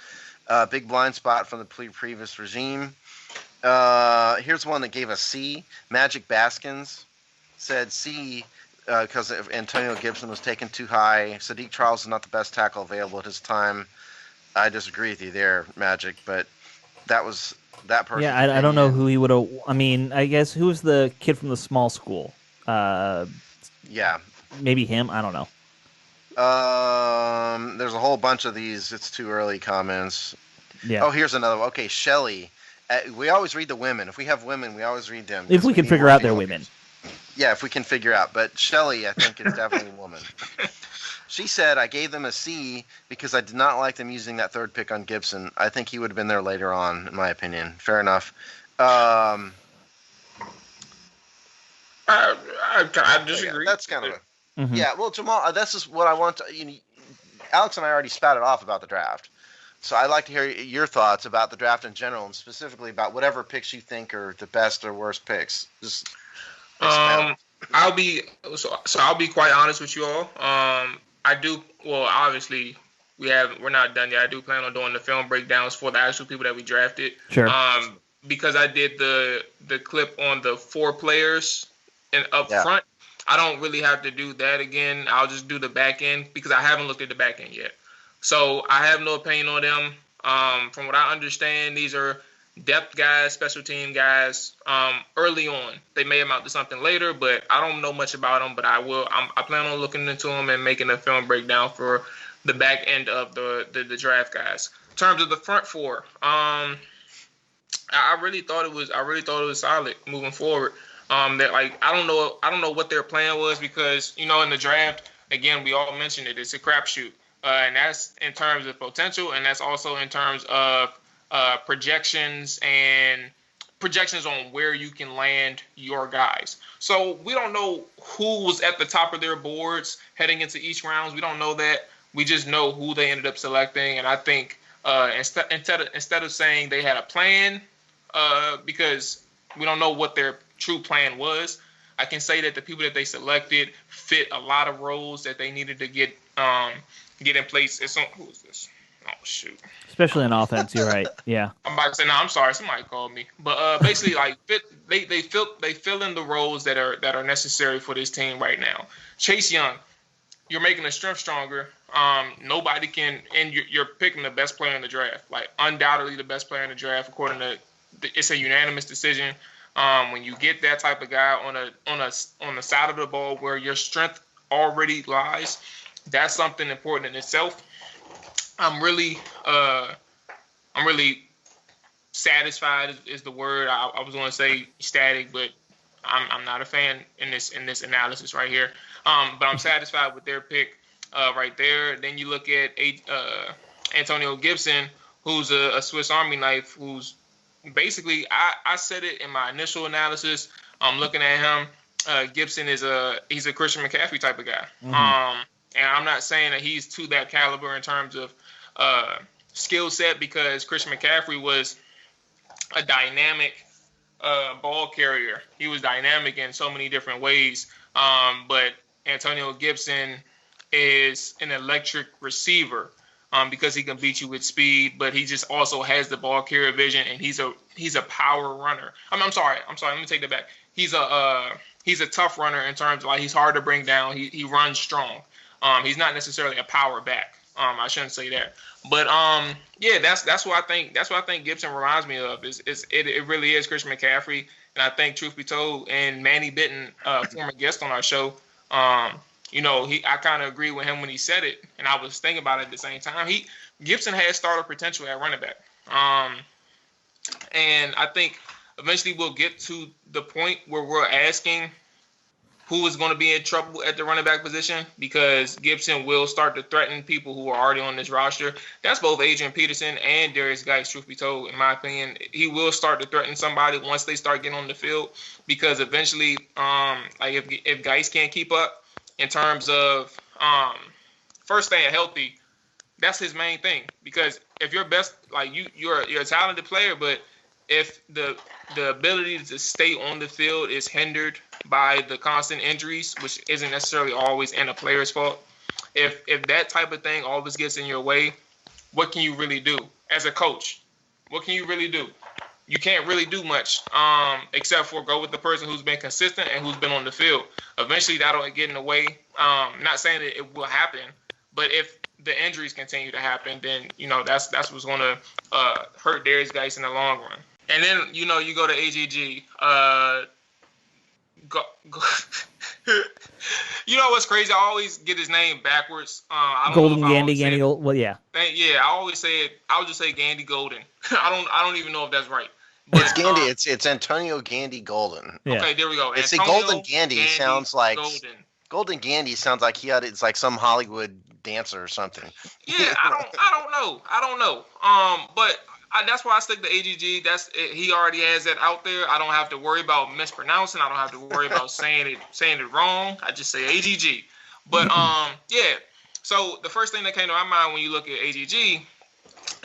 Big blind spot from the previous regime. Here's one that gave a C. Magic Baskins said C because Antonio Gibson was taken too high. Sadiq Charles is not the best tackle available at his time. I disagree with you there, Magic, but that was that person. Yeah, I don't know who he would have. I mean, I guess who was the kid from the small school? Yeah. Maybe him. I don't know. There's a whole bunch of these. It's too early comments. Yeah. Oh, here's another one. Okay, Shelley. We always read the women. If we have women, we always read them. If we can figure out they're women. Yeah, if we can figure out. But Shelley, I think, is definitely a woman. She said, I gave them a C because I did not like them using that third pick on Gibson. I think he would have been there later on, in my opinion. Fair enough. I disagree. Yeah, that's kind of Yeah, well, Jamal, this is what I want to... Alex and I already spouted off about the draft. So I'd like to hear your thoughts about the draft in general, and specifically about whatever picks you think are the best or worst picks. Just I'll be quite honest with you all. I do. Well, obviously, we're not done yet. I do plan on doing the film breakdowns for the actual people that we drafted. Sure. Because I did the clip on the 4 players and up front. I don't really have to do that again. I'll just do the back end because I haven't looked at the back end yet. So I have no opinion on them. From what I understand, these are depth guys, special team guys. Early on, they may amount to something later, but I don't know much about them. But I will. I plan on looking into them and making a film breakdown for the back end of the draft guys. In terms of the front 4, I really thought it was solid moving forward. That I don't know what their plan was because in the draft, again, we all mentioned it. It's a crapshoot. And that's in terms of potential, and that's also in terms of projections on where you can land your guys. So we don't know who was at the top of their boards heading into each round. We don't know that. We just know who they ended up selecting. And I think instead of saying they had a plan, because we don't know what their true plan was, I can say that the people that they selected fit a lot of roles that they needed to get in place. Who is this? Oh shoot! Especially on offense, you're right. Yeah. I'm about to say no. I'm sorry. Somebody called me. But basically, like they fill in the roles that are necessary for this team right now. Chase Young, you're making the strength stronger. Nobody can, and you're picking the best player in the draft. Like undoubtedly the best player in the draft, according to it's a unanimous decision. When you get that type of guy on the side of the ball where your strength already lies, that's something important in itself. I'm really satisfied is the word. I was going to say ecstatic, but I'm not a fan in this analysis right here. But I'm satisfied with their pick right there. Then you look at Antonio Gibson, who's a Swiss Army knife, who's basically I said it in my initial analysis. I'm looking at him. Gibson he's a Christian McCaffrey type of guy. Mm-hmm. And I'm not saying that he's to that caliber in terms of skill set, because Christian McCaffrey was a dynamic ball carrier. He was dynamic in so many different ways. But Antonio Gibson is an electric receiver because he can beat you with speed, but he just also has the ball carrier vision, and he's a power runner. I'm sorry. Let me take that back. He's a tough runner in terms of, like, he's hard to bring down. He runs strong. He's not necessarily a power back. I shouldn't say that, but yeah, that's what I think. That's what I think Gibson reminds me of. It really is Christian McCaffrey, and I think, truth be told, and Manny Bitton, former guest on our show, I kind of agree with him when he said it, and I was thinking about it at the same time. Gibson has starter potential at running back, and I think eventually we'll get to the point where we're asking who is going to be in trouble at the running back position, because Gibson will start to threaten people who are already on this roster. That's both Adrian Peterson and Darius Geis, truth be told, in my opinion. He will start to threaten somebody once they start getting on the field, because eventually, if Geis can't keep up in terms of first staying healthy, that's his main thing. Because if you're best, like you're a talented player, but if the ability to stay on the field is hindered by the constant injuries, which isn't necessarily always in a player's fault, if that type of thing always gets in your way, what can you really do as a coach? What can you really do? You can't really do much except for go with the person who's been consistent and who's been on the field. Eventually, that'll get in the way. Not saying that it will happen, but if the injuries continue to happen, then that's what's going to hurt Darius Geis in the long run. And then you go to AGG. You know what's crazy? I always get his name backwards. Golden Gandy. Well, yeah. Yeah, I always say it. I would just say Gandy Golden. I don't even know if that's right. But, it's Gandy. It's Antonio Gandy Golden. Yeah. Okay, there we go. It's Antonio Golden Gandy sounds like Golden Gandy sounds like it's like some Hollywood dancer or something. Yeah, I don't know. But that's why I stick to AGG. He already has that out there. I don't have to worry about mispronouncing. I don't have to worry about saying it wrong. I just say AGG. But yeah. So the first thing that came to my mind when you look at AGG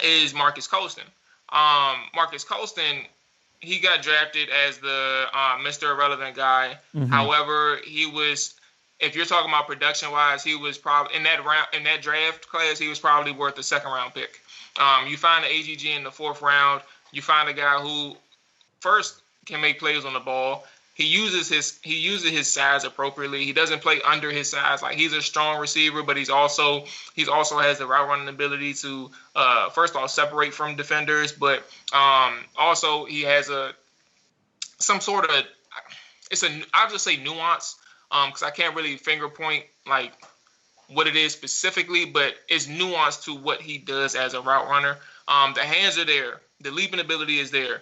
is Marcus Colston. Marcus Colston, he got drafted as the Mr. Irrelevant guy. Mm-hmm. However, he was, if you're talking about production wise, he was probably in that draft class, he was probably worth a second round pick. You find the AGG in the fourth round. You find a guy who first can make plays on the ball. He uses his size appropriately. He doesn't play under his size. Like, he's a strong receiver, but he's also has the route running ability to first of all separate from defenders, but also he has some sort of I'll just say nuance, because I can't really finger point like what it is specifically, but it's nuance to what he does as a route runner. The hands are there. The leaping ability is there.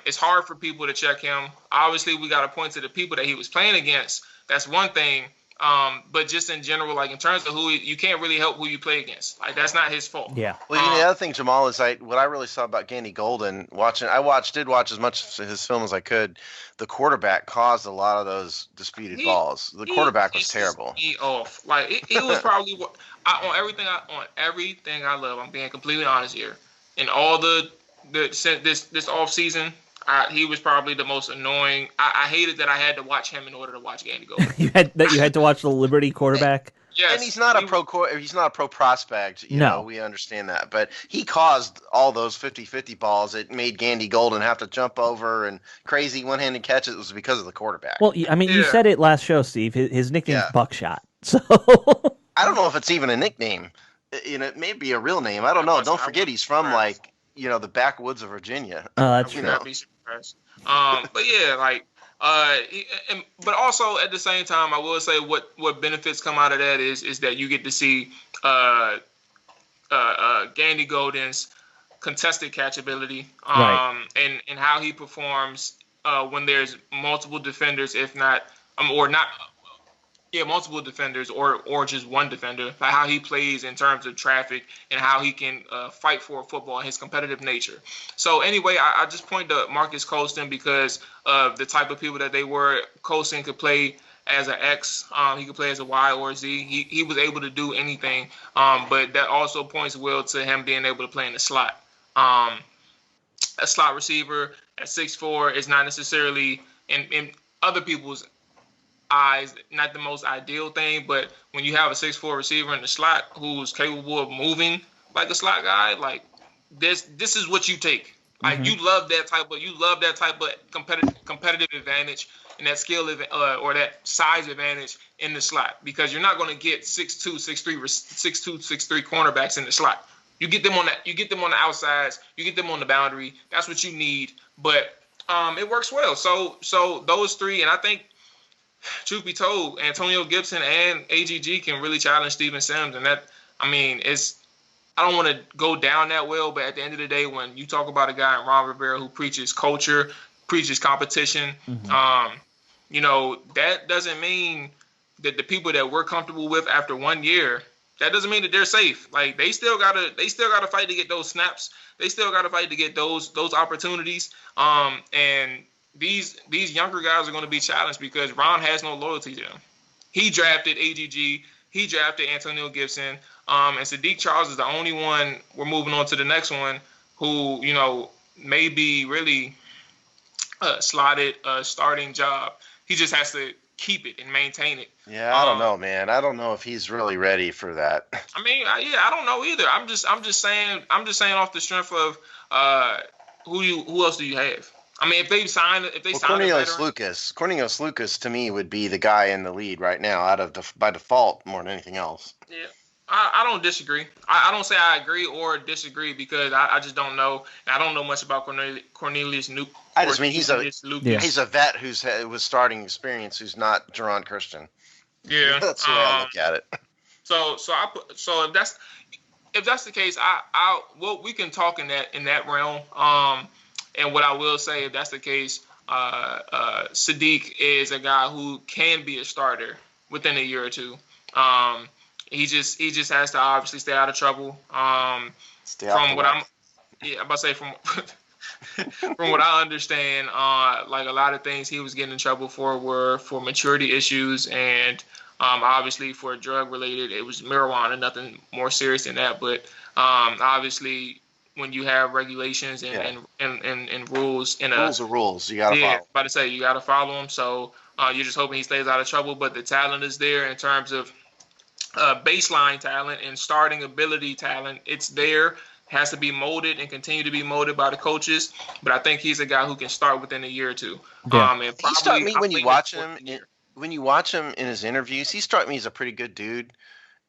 It's hard for people to check him. Obviously, we got to point to the people that he was playing against. That's one thing. But just in general, like in terms of you can't really help who you play against. Like, that's not his fault. Yeah. Well, the other thing, Jamal, is what I really saw about Gandy Golden did watch as much of his film as I could. The quarterback caused a lot of those disputed balls. The quarterback was terrible. Off. Like, it was probably on everything I love. I'm being completely honest here. In all this off season, He was probably the most annoying. I hated that I had to watch him in order to watch Gandy Golden. you had to watch the Liberty quarterback. Yes, and he's not a pro prospect. You No. know, we understand that, but he caused all those 50-50 balls. It made Gandy Golden have to jump over and crazy one-handed catches. It was because of the quarterback. Well, I mean, you said it last show, Steve. His nickname's Buckshot. So I don't know if it's even a nickname. You know, it may be a real name. I don't know. Don't forget, he's from like the backwoods of Virginia. Oh, that's I true. would not be surprised. But yeah, like. But also at the same time, I will say what benefits come out of that is that you get to see Gandy Golden's contested catch ability, Right. and how he performs when there's multiple defenders, if not multiple defenders or just one defender, like how he plays in terms of traffic and how he can fight for football and his competitive nature. So anyway, I just point to Marcus Colston because of the type of people that they were. Colston could play as an X, he could play as a Y or a Z. He was able to do anything, but that also points well to him being able to play in the slot. A slot receiver at 6'4" is not necessarily in other people's eyes not the most ideal thing, but when you have a 6'4" receiver in the slot who's capable of moving like a slot guy, like this is what you take. Like you love that type of competitive advantage and that skill or that size advantage in the slot, because you're not going to get 6'2", 6'3" cornerbacks in the slot. You get them on the outsides, you get them on the boundary. That's what you need. But it works well. So those three, and I think, truth be told, Antonio Gibson and AGG can really challenge Steven Sims, and that, I mean, I don't want to go down that well, but at the end of the day, when you talk about a guy in Ron Rivera who preaches culture, preaches competition, that doesn't mean that the people that we're comfortable with after 1 year, that doesn't mean that they're safe. Like they still gotta fight to get those snaps. They still gotta fight to get those opportunities. And these younger guys are going to be challenged because Ron has no loyalty to them. He drafted AGG. He drafted Antonio Gibson. And Sadiq Charles is the only one, we're moving on to the next one, who, may be really slotted a starting job. He just has to keep it and maintain it. Yeah, I don't know, man. I don't know if he's really ready for that. I mean, I don't know either. I'm just saying off the strength of who else do you have? I mean, if they sign Cornelius Lucas to me would be the guy in the lead right now, by default more than anything else. Yeah, I don't disagree. I don't say I agree or disagree because I just don't know. I don't know much about Cornelius Lucas. I just mean he's a vet with starting experience who's not Jerron Christian. Yeah, that's the way I look at it. So if that's the case, we can talk in that realm. And what I will say, if that's the case, Sadiq is a guy who can be a starter within a year or two. He just has to obviously stay out of trouble. From what I understand, like a lot of things he was getting in trouble for were for maturity issues and obviously for drug related. It was marijuana, nothing more serious than that. But obviously, when you have regulations and rules rules are rules, you gotta follow. About to say you gotta follow them. So you're just hoping he stays out of trouble. But the talent is there in terms of baseline talent and starting ability talent. It's there. Has to be molded and continue to be molded by the coaches. But I think he's a guy who can start within a year or two. Yeah. He struck me when you watch him. When you watch him in his interviews, he struck me as a pretty good dude.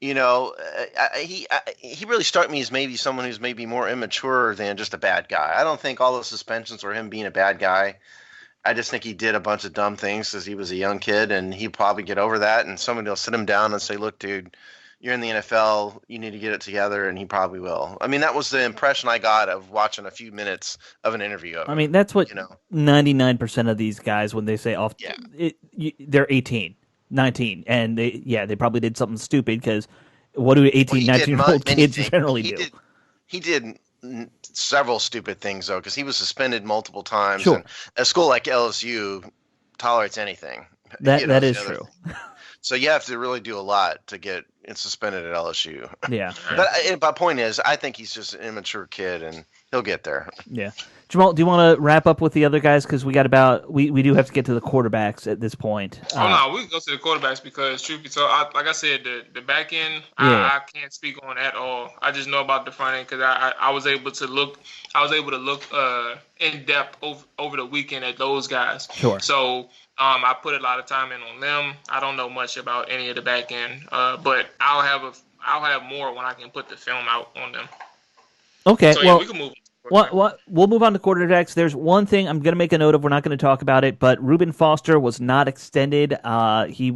He really struck me as maybe someone who's maybe more immature than just a bad guy. I don't think all those suspensions were him being a bad guy. I just think he did a bunch of dumb things because he was a young kid, and he'd probably get over that. And somebody will sit him down and say, "Look, dude, you're in the NFL. You need to get it together," and he probably will. I mean, that was the impression I got of watching a few minutes of an interview of him. I mean, that's what 99% of these guys, when they say they're 18, 19, and they probably did something stupid because what do 18, 19-year-old kids generally do? He did several stupid things, though, because he was suspended multiple times. Sure. And a school like LSU tolerates anything. That is true. So you have to really do a lot to get suspended at LSU. Yeah. But my point is, I think he's just an immature kid, and he'll get there. Yeah. Jamal, do you want to wrap up with the other guys? Because we do have to get to the quarterbacks at this point. No, we can go to the quarterbacks because, truth be told, like I said, the back end, I can't speak on at all. I just know about the front end because I was able to look in depth over the weekend at those guys. Sure. So I put a lot of time in on them. I don't know much about any of the back end, but I'll have more when I can put the film out on them. Okay. So we can move. We'll move on to quarterbacks. There's one thing I'm going to make a note of. We're not going to talk about it, but Reuben Foster was not extended. He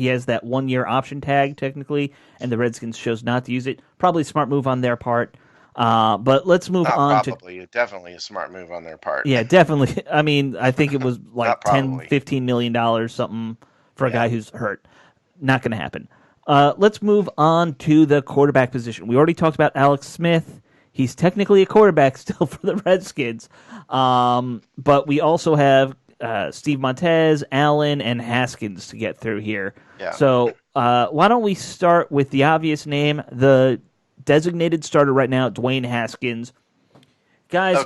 has that 1-year option tag technically, and the Redskins chose not to use it. Probably a smart move on their part. But let's move on to definitely a smart move on their part. Yeah, definitely. I mean, I think it was like $10-15 million something for a guy who's hurt. Not going to happen. Let's move on to the quarterback position. We already talked about Alex Smith. He's technically a quarterback still for the Redskins. But we also have Steve Montez, Allen, and Haskins to get through here. Yeah. So why don't we start with the obvious name, the designated starter right now, Dwayne Haskins. Guys,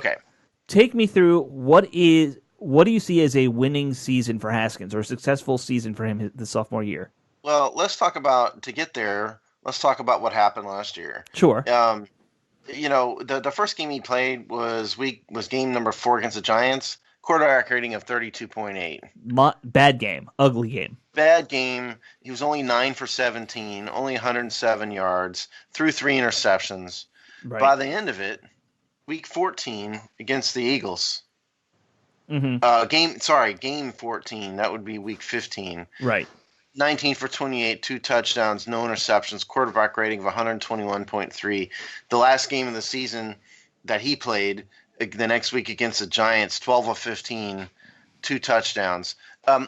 take me through what do you see as a winning season for Haskins or a successful season for him the sophomore year? Well, let's talk about what happened last year. Sure. The first game he played was game number 4 against the Giants. Quarterback rating of 32.8. Bad game. Ugly game. Bad game. He was only 9 for 17, only 107 yards, threw 3 interceptions. Right. By the end of it, week 14 against the Eagles. Mm-hmm. Game 14. That would be week 15. Right. 19 for 28, 2 touchdowns, no interceptions, quarterback rating of 121.3. The last game of the season that he played, the next week against the Giants, 12 of 15, 2 touchdowns.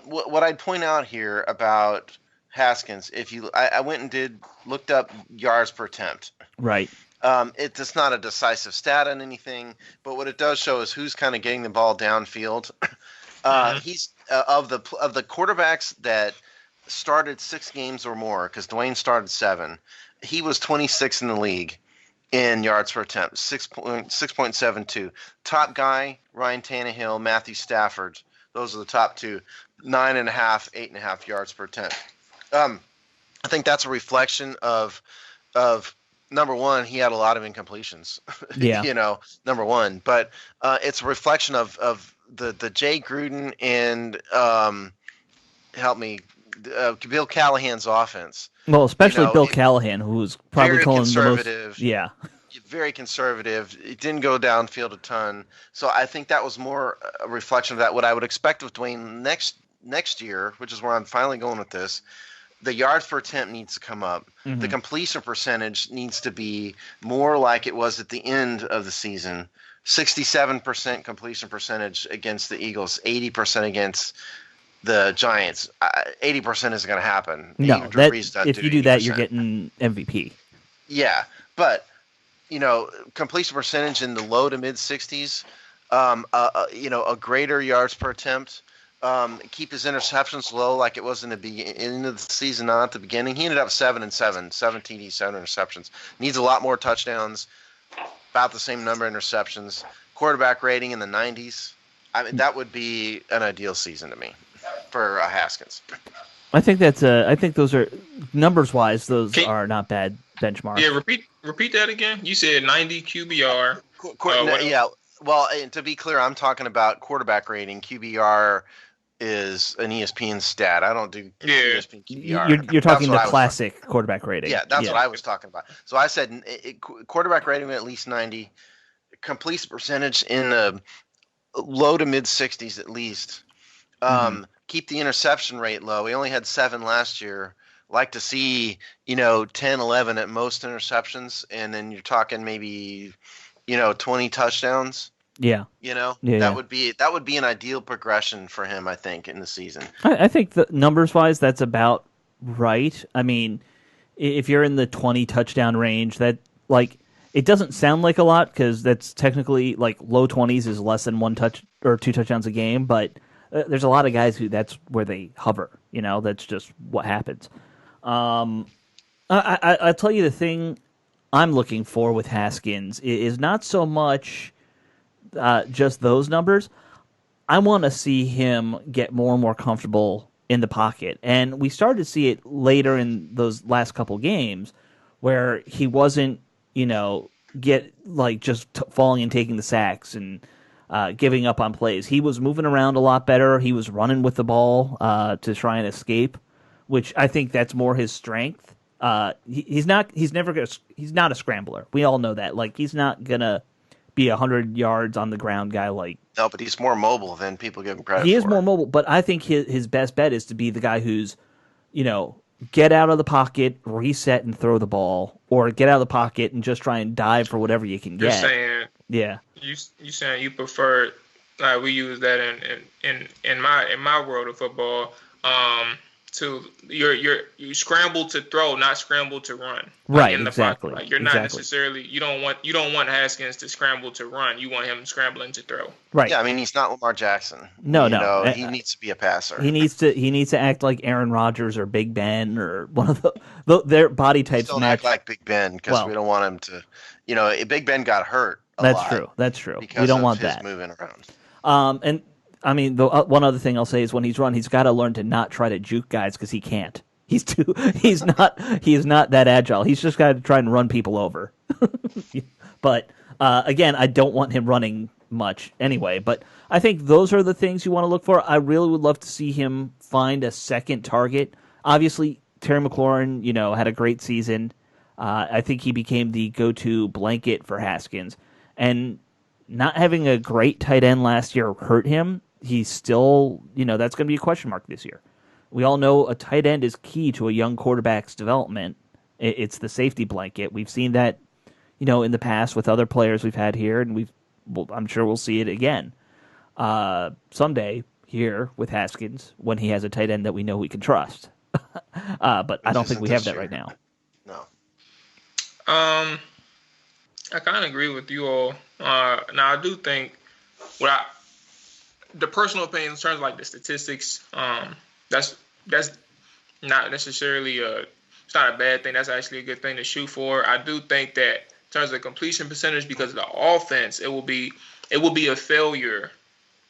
What I'd point out here about Haskins, I went and looked up yards per attempt. Right. It's not a decisive stat on anything, but what it does show is who's kind of getting the ball downfield. He's of the quarterbacks that started 6 games or more, because Dwayne started 7. He was 26 in the league in yards per attempt, 6.72. Top guy, Ryan Tannehill, Matthew Stafford. Those are the top 2, 9.5, 8.5 yards per attempt. I think that's a reflection of number one, he had a lot of incompletions. Yeah. Number one, but it's a reflection of the Jay Gruden and Bill Callahan's offense. Well, especially Bill Callahan, who's probably calling conservative. The most. Yeah. Very conservative. It didn't go downfield a ton. So I think that was more a reflection of that. What I would expect with Dwayne next year, which is where I'm finally going with this, the yards per attempt needs to come up. Mm-hmm. The completion percentage needs to be more like it was at the end of the season. 67% completion percentage against the Eagles, 80% against the Giants. 80% isn't going to happen. No, if you do that, you're getting MVP. Yeah, but completion percentage in the low to mid 60s. A greater yards per attempt. Keep his interceptions low, like it was in the beginning of the season, not at the beginning. He ended up 7-7, 7 TDs, 7 interceptions. Needs a lot more touchdowns. About the same number of interceptions. Quarterback rating in the 90s. I mean, that would be an ideal season to me for Haskins. I think those are numbers wise. Those are not bad benchmarks. Yeah, repeat that again. You said 90 QBR. Yeah. Well, to be clear, I'm talking about quarterback rating. QBR is an ESPN stat. I don't do ESPN QBR. You're talking the classic quarterback rating. Yeah, that's what I was talking about. So I said quarterback rating at least 90, completion percentage in the low to mid 60s at least. Keep the interception rate low. We only had 7 last year. Like to see 10, 11 at most interceptions, and then you're talking maybe 20 touchdowns. Yeah. That would be an ideal progression for him, I think, in the season. I think the numbers wise, that's about right. I mean, if you're in the 20 touchdown range, that it doesn't sound like a lot because that's technically low 20s is less than 1 touch or 2 touchdowns a game, but there's a lot of guys who that's where they hover. That's just what happens. I'll tell you the thing I'm looking for with Haskins is not so much just those numbers. I want to see him get more and more comfortable in the pocket. And we started to see it later in those last couple games where he wasn't, falling and taking the sacks and giving up on plays. He was moving around a lot better. He was running with the ball to try and escape, which I think that's more his strength. He's not a scrambler. We all know that. Like, he's not gonna be 100 yards on the ground guy. No, but he's more mobile than people give him credit for. He is more mobile, but I think his best bet is to be the guy who's, get out of the pocket, reset, and throw the ball, or get out of the pocket and just try and dive for whatever you can get. You're saying, yeah. You saying you prefer? We use that in my world of football. To you scramble to throw, not scramble to run. Right, in the exactly. Pocket. You're not necessarily you don't want Haskins to scramble to run. You want him scrambling to throw. Right. Yeah, I mean, he's not Lamar Jackson. No. He needs to be a passer. He needs to act like Aaron Rodgers or Big Ben or one of their body types. Don't act like Big Ben because we don't want him to. Big Ben got hurt. That's true. We don't want that moving around. And I mean, the one other thing I'll say is when he's run, he's got to learn to not try to juke guys because he can't. He is not that agile. He's just got to try and run people over. But again, I don't want him running much anyway. But I think those are the things you want to look for. I really would love to see him find a second target. Obviously, Terry McLaurin, had a great season. I think he became the go-to blanket for Haskins. And not having a great tight end last year hurt him. He's still, that's going to be a question mark this year. We all know a tight end is key to a young quarterback's development. It's the safety blanket. We've seen that, in the past with other players we've had here, and I'm sure we'll see it again someday here with Haskins when he has a tight end that we know we can trust. But I don't think we have that right now. No. I kind of agree with you all. Now, I do think the personal opinion in terms of like the statistics, that's not necessarily it's not a bad thing. That's actually a good thing to shoot for. I do think that in terms of completion percentage, because of the offense, it will be a failure.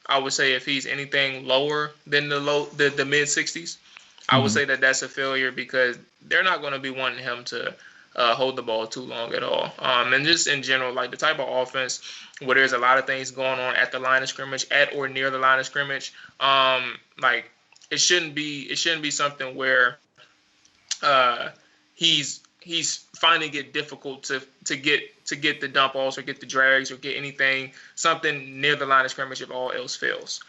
I would say if he's anything lower than the mid 60s, I would say that's a failure because they're not going to be wanting him to hold the ball too long at all. And just in general, like the type of offense where there's a lot of things going on at the line of scrimmage, at or near the line of scrimmage, like it shouldn't be something where he's finding it difficult to get the dump offs or get the drags or get something near the line of scrimmage if all else fails.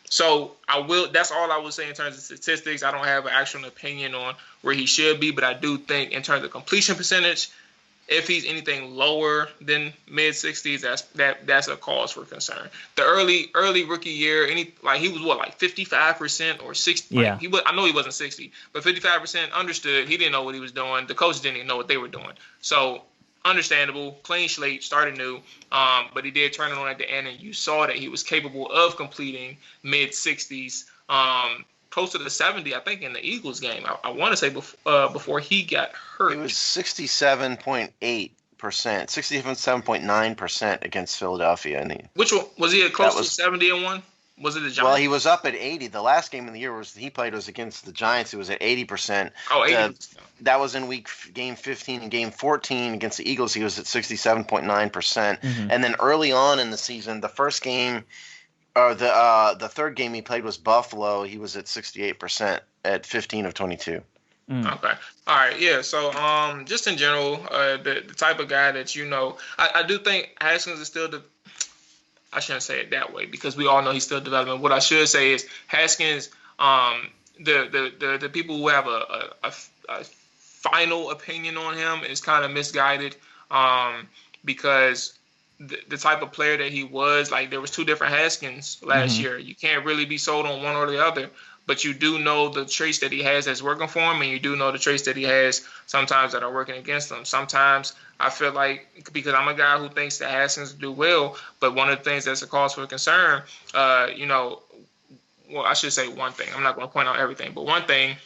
So that's all I would say in terms of statistics. I don't have an actual opinion on where he should be, but I do think in terms of completion percentage, if he's anything lower than mid 60s, that's a cause for concern. The early rookie year, he was 55% or 60. Yeah. I know he wasn't 60, but 55% understood. He didn't know what he was doing. The coach didn't even know what they were doing. So understandable, clean slate, started new. But he did turn it on at the end, and you saw that he was capable of completing mid 60s. Close to the 70, I think, in the Eagles game. I want to say before he got hurt. It was 67.8%, 67.9% against Philadelphia. Which one? Was he close to 70 and 1? Was it the Giants? Well, he was up at 80. The last game of the year he played was against the Giants. It was at 80%. Oh, 80%. That was in game 15 and game 14 against the Eagles. He was at 67.9%. Mm-hmm. And then early on in the season, the first game – the third game he played was Buffalo. He was at 68% at 15 of 22. Okay. All right. Yeah. So, just in general, the type of guy that I do think Haskins is still I shouldn't say it that way because we all know he's still developing. What I should say is Haskins. The people who have a final opinion on him is kind of misguided, because the type of player that he was, like there was two different Haskins last year. You can't really be sold on one or the other, but you do know the traits that he has that's working for him, and you do know the traits that he has sometimes that are working against him. Sometimes I feel like, because I'm a guy who thinks that Haskins do well, but one of the things that's a cause for concern, well, I should say one thing. I'm not going to point out everything, but one thing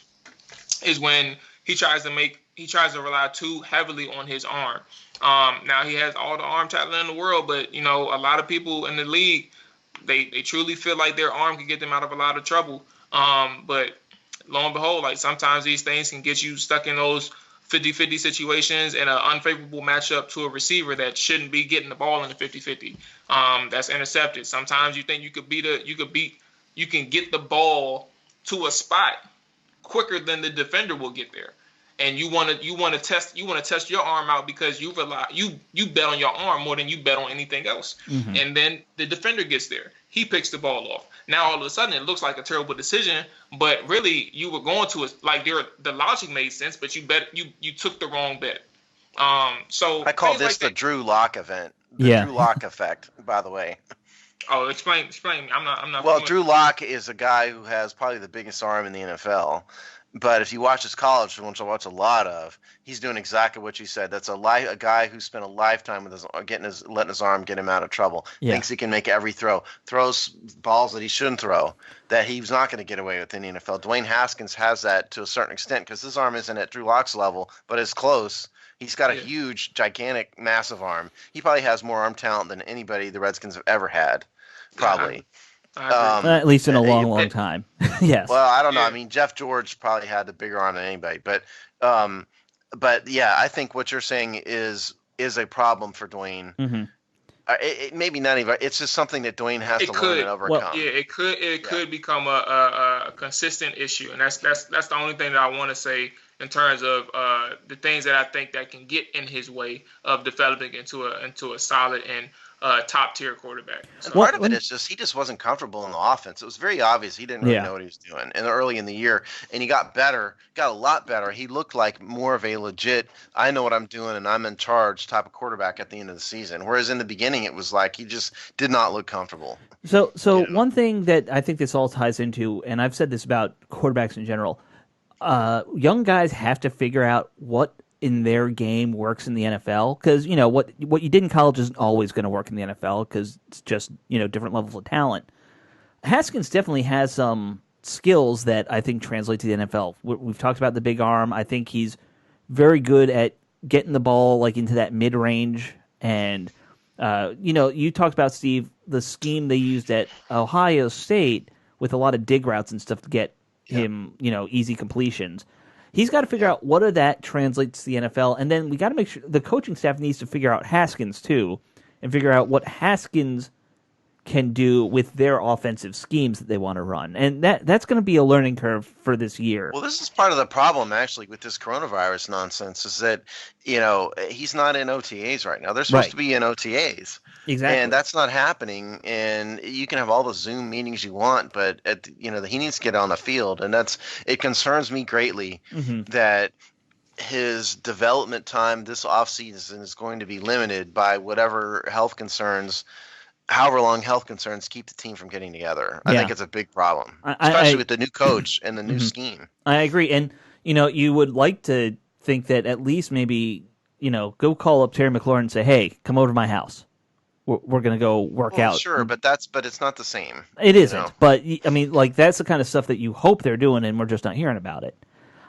is when he tries to rely too heavily on his arm. Now he has all the arm talent in the world, but a lot of people in the league, they truly feel like their arm can get them out of a lot of trouble. But lo and behold, like sometimes these things can get you stuck in those 50-50 situations and an unfavorable matchup to a receiver that shouldn't be getting the ball in the 50-50. That's intercepted. Sometimes you think you can get the ball to a spot quicker than the defender will get there. And you want to test your arm out because you bet on your arm more than you bet on anything else. Mm-hmm. And then the defender gets there. He picks the ball off. Now all of a sudden it looks like a terrible decision, but really you were going to the logic made sense, but you took the wrong bet. So I call this the Drew Lock event. Drew Lock effect, by the way. Oh, explain. I'm not. Well, Drew Lock is a guy who has probably the biggest arm in the NFL. But if you watch his college, which I watch a lot of, he's doing exactly what you said. That's a guy who spent a lifetime with letting his arm get him out of trouble. Yeah. Thinks he can make every throw. Throws balls that he shouldn't throw, that he's not going to get away with in the NFL. Dwayne Haskins has that to a certain extent because his arm isn't at Drew Lock's level, but it's close. He's got a huge, gigantic, massive arm. He probably has more arm talent than anybody the Redskins have ever had, probably. At least in a long time. Yes. Well, I don't know. I mean, Jeff George probably had the bigger arm than anybody, but yeah, I think what you're saying is a problem for Dwayne. Mm-hmm. Maybe not even. It's just something that Dwayne has to learn and overcome. Well, yeah, it could become a consistent issue, and that's the only thing that I want to say in terms of the things that I think that can get in his way of developing into a solid and top tier quarterback. So part of it is just he just wasn't comfortable in the offense. It was very obvious he didn't really know what he was doing. And early in the year, and he got a lot better. He looked like more of a legit, I know what I'm doing and I'm in charge type of quarterback at the end of the season. Whereas in the beginning, it was like he just did not look comfortable. So one thing that I think this all ties into, and I've said this about quarterbacks in general, young guys have to figure out what in their game works in the NFL, because what you did in college isn't always going to work in the NFL because it's just different levels of talent. Haskins definitely has some skills that I think translate to the NFL. We've talked about the big arm. I think he's very good at getting the ball like into that mid range. And you talked about, Steve, the scheme they used at Ohio State with a lot of dig routes and stuff to get him easy completions. He's got to figure out what of that translates to the NFL, and then we got to make sure the coaching staff needs to figure out Haskins too, and figure out what Haskins can do with their offensive schemes that they want to run, and that's going to be a learning curve for this year. Well, this is part of the problem actually with this coronavirus nonsense is that he's not in OTAs right now. They're supposed to be in OTAs. Exactly. And that's not happening. And you can have all the Zoom meetings you want, but he needs to get on the field. And it concerns me greatly that his development time this offseason is going to be limited by whatever however long health concerns keep the team from getting together. I think it's a big problem, especially with the new coach and the new scheme. I agree. And, you would like to think that at least maybe, go call up Terry McLaurin and say, hey, come over to my house. We're going to go work out. Sure, but it's not the same. It isn't. But I mean, like that's the kind of stuff that you hope they're doing, and we're just not hearing about it.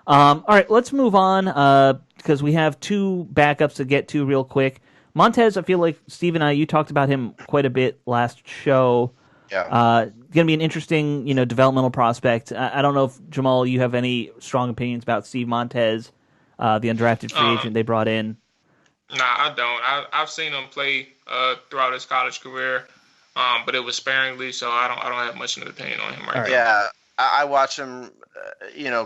All right, let's move on because we have two backups to get to real quick. Montez, I feel like Steve and you talked about him quite a bit last show. Yeah. Going to be an interesting, developmental prospect. I don't know if Jamal, you have any strong opinions about Steve Montez, the undrafted free agent they brought in. Nah, I don't. I've seen him play throughout his college career, but it was sparingly, so I don't have much of an opinion on him right now. Yeah, I watch him,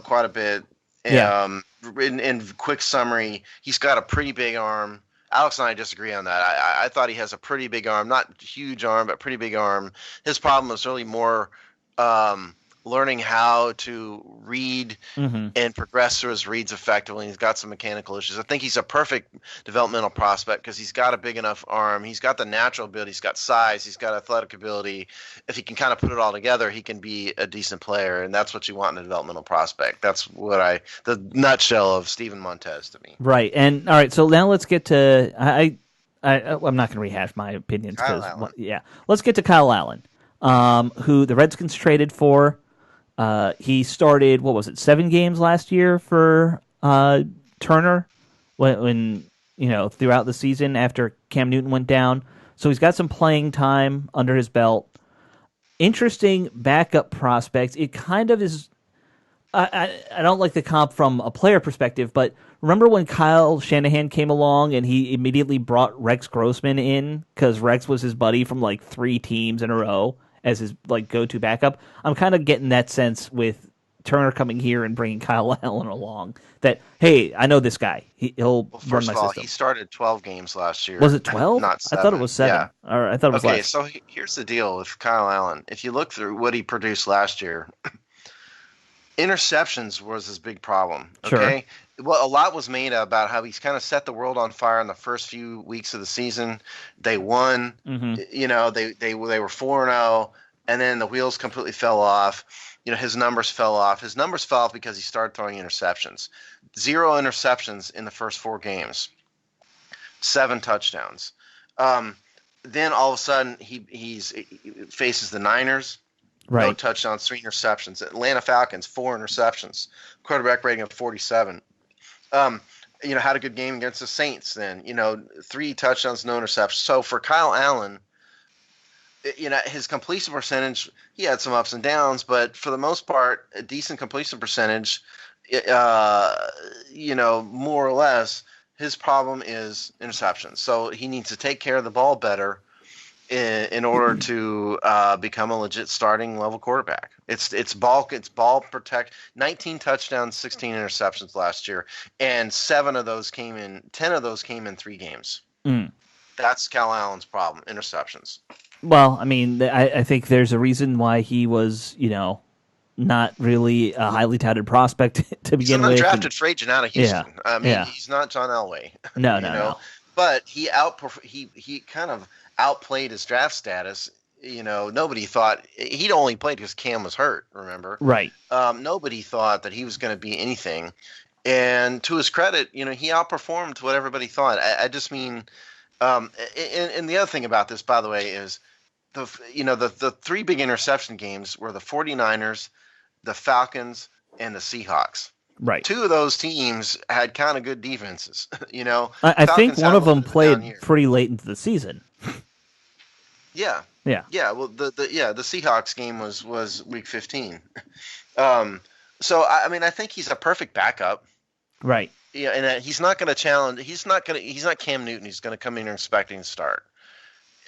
quite a bit. Yeah. In quick summary, he's got a pretty big arm. Alex and I disagree on that. I thought he has a pretty big arm, not huge arm, but pretty big arm. His problem is really more learning how to read and progress through his reads effectively. He's got some mechanical issues. I think he's a perfect developmental prospect because he's got a big enough arm. He's got the natural ability. He's got size. He's got athletic ability. If he can kind of put it all together, he can be a decent player, and that's what you want in a developmental prospect. That's what the nutshell of Steven Montez to me. Right. And all right, so now let's get to I'm not going to rehash my opinions. Let's get to Kyle Allen. who the Redskins traded for. He started, 7 games last year for Turner when throughout the season after Cam Newton went down. So he's got some playing time under his belt. Interesting backup prospects. It kind of is. I don't like the comp from a player perspective, but remember when Kyle Shanahan came along and he immediately brought Rex Grossman in because Rex was his buddy from like 3 teams in a row as his like go-to backup? I'm kind of getting that sense with Turner coming here and bringing Kyle Allen along. That, hey, I know this guy. He'll run my of all, system. He started 12 games last year. Was it 12? Not 7. I thought it was 7. Yeah. Or I thought it was okay, less. so here's the deal with Kyle Allen. If you look through what he produced last year, interceptions was his big problem. Okay. Sure. Well, a lot was made about how he's kind of set the world on fire in the first few weeks of the season. They won. Mm-hmm. They were 4-0, and then the wheels completely fell off. His numbers fell off. His numbers fell off because he started throwing interceptions. 0 interceptions in the first 4 games. 7 touchdowns. Then all of a sudden he faces the Niners. Right. No touchdowns, 3 interceptions. Atlanta Falcons, 4 interceptions. Quarterback rating of 47. Had a good game against the Saints then. 3 touchdowns, no interceptions. So for Kyle Allen, his completion percentage, he had some ups and downs, but for the most part, a decent completion percentage, more or less, his problem is interceptions. So he needs to take care of the ball better in order to become a legit starting level quarterback. It's ball protect. 19 touchdowns, 16 interceptions last year, and 10 of those came in 3 games. That's Kyle Allen's problem, interceptions. Well, I mean, I think there's a reason why he was, not really a highly touted prospect to begin with. He's an undrafted free agent out of Houston. Yeah, I mean, he's not John Elway. No. But he kind of outplayed his draft status. Nobody thought he'd only played because Cam was hurt. Remember, right? Nobody thought that he was going to be anything. And to his credit, he outperformed what everybody thought. I just mean, and the other thing about this, by the way, is the 3 big interception games were the 49ers, the Falcons, and the Seahawks. Right. 2 of those teams had kind of good defenses. I think one of them played pretty late into the season. Yeah. Well, the Seahawks game was week 15. So I think he's a perfect backup. Right. Yeah, and he's not going to challenge. He's not Cam Newton. He's going to come in here expecting to start.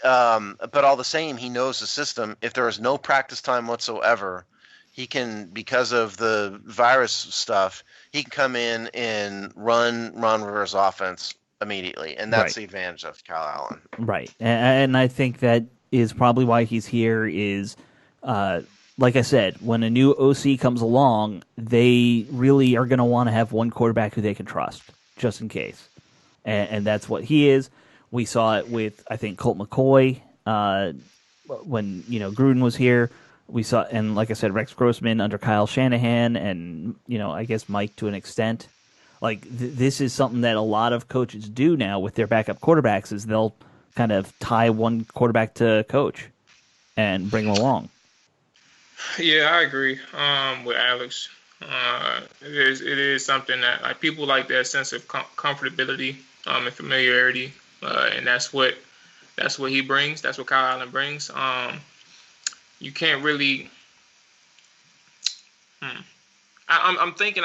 But all the same, he knows the system. If there is no practice time whatsoever, he can, because of the virus stuff, he can come in and run Rivers' offense immediately, and that's the advantage of Kyle Allen. Right, and I think that is probably why he's here. Is like I said, when a new OC comes along, they really are going to want to have one quarterback who they can trust, just in case, and that's what he is. We saw it with, I think, Colt McCoy when Gruden was here. We saw, and like I said, Rex Grossman under Kyle Shanahan, and I guess Mike to an extent. Like this is something that a lot of coaches do now with their backup quarterbacks, is they'll kind of tie one quarterback to coach and bring him along. Yeah, I agree with Alex. It is something that like people like that sense of comfortability and familiarity. And that's what he brings. That's what Kyle Allen brings. You can't really. I'm thinking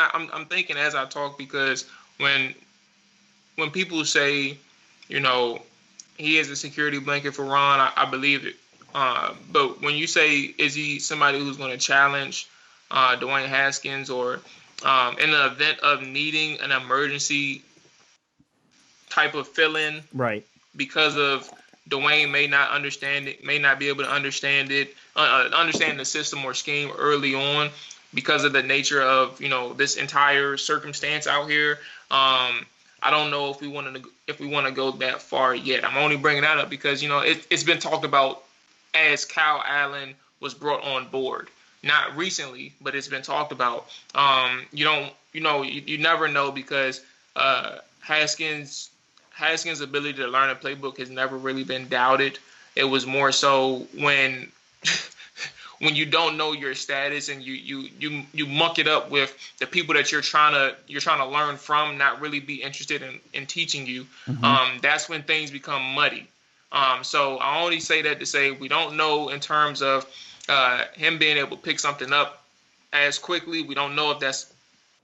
as I talk, because when people say, he is a security blanket for Ron, I believe it. But when you say, is he somebody who's going to challenge Dwayne Haskins, or in the event of needing an emergency type of fill-in, right? Because of Dwayne may not understand it, may not be able to understand it, understand the system or scheme early on, because of the nature of this entire circumstance out here. I don't know if we want to go that far yet. I'm only bringing that up because it's been talked about as Kyle Allen was brought on board, not recently, but it's been talked about. You never know, because Haskins' ability to learn a playbook has never really been doubted. It was more so when when you don't know your status and you muck it up with the people that you're trying to learn from, not really be interested in teaching you, that's when things become muddy. So I only say that to say we don't know in terms of him being able to pick something up as quickly. We don't know if that's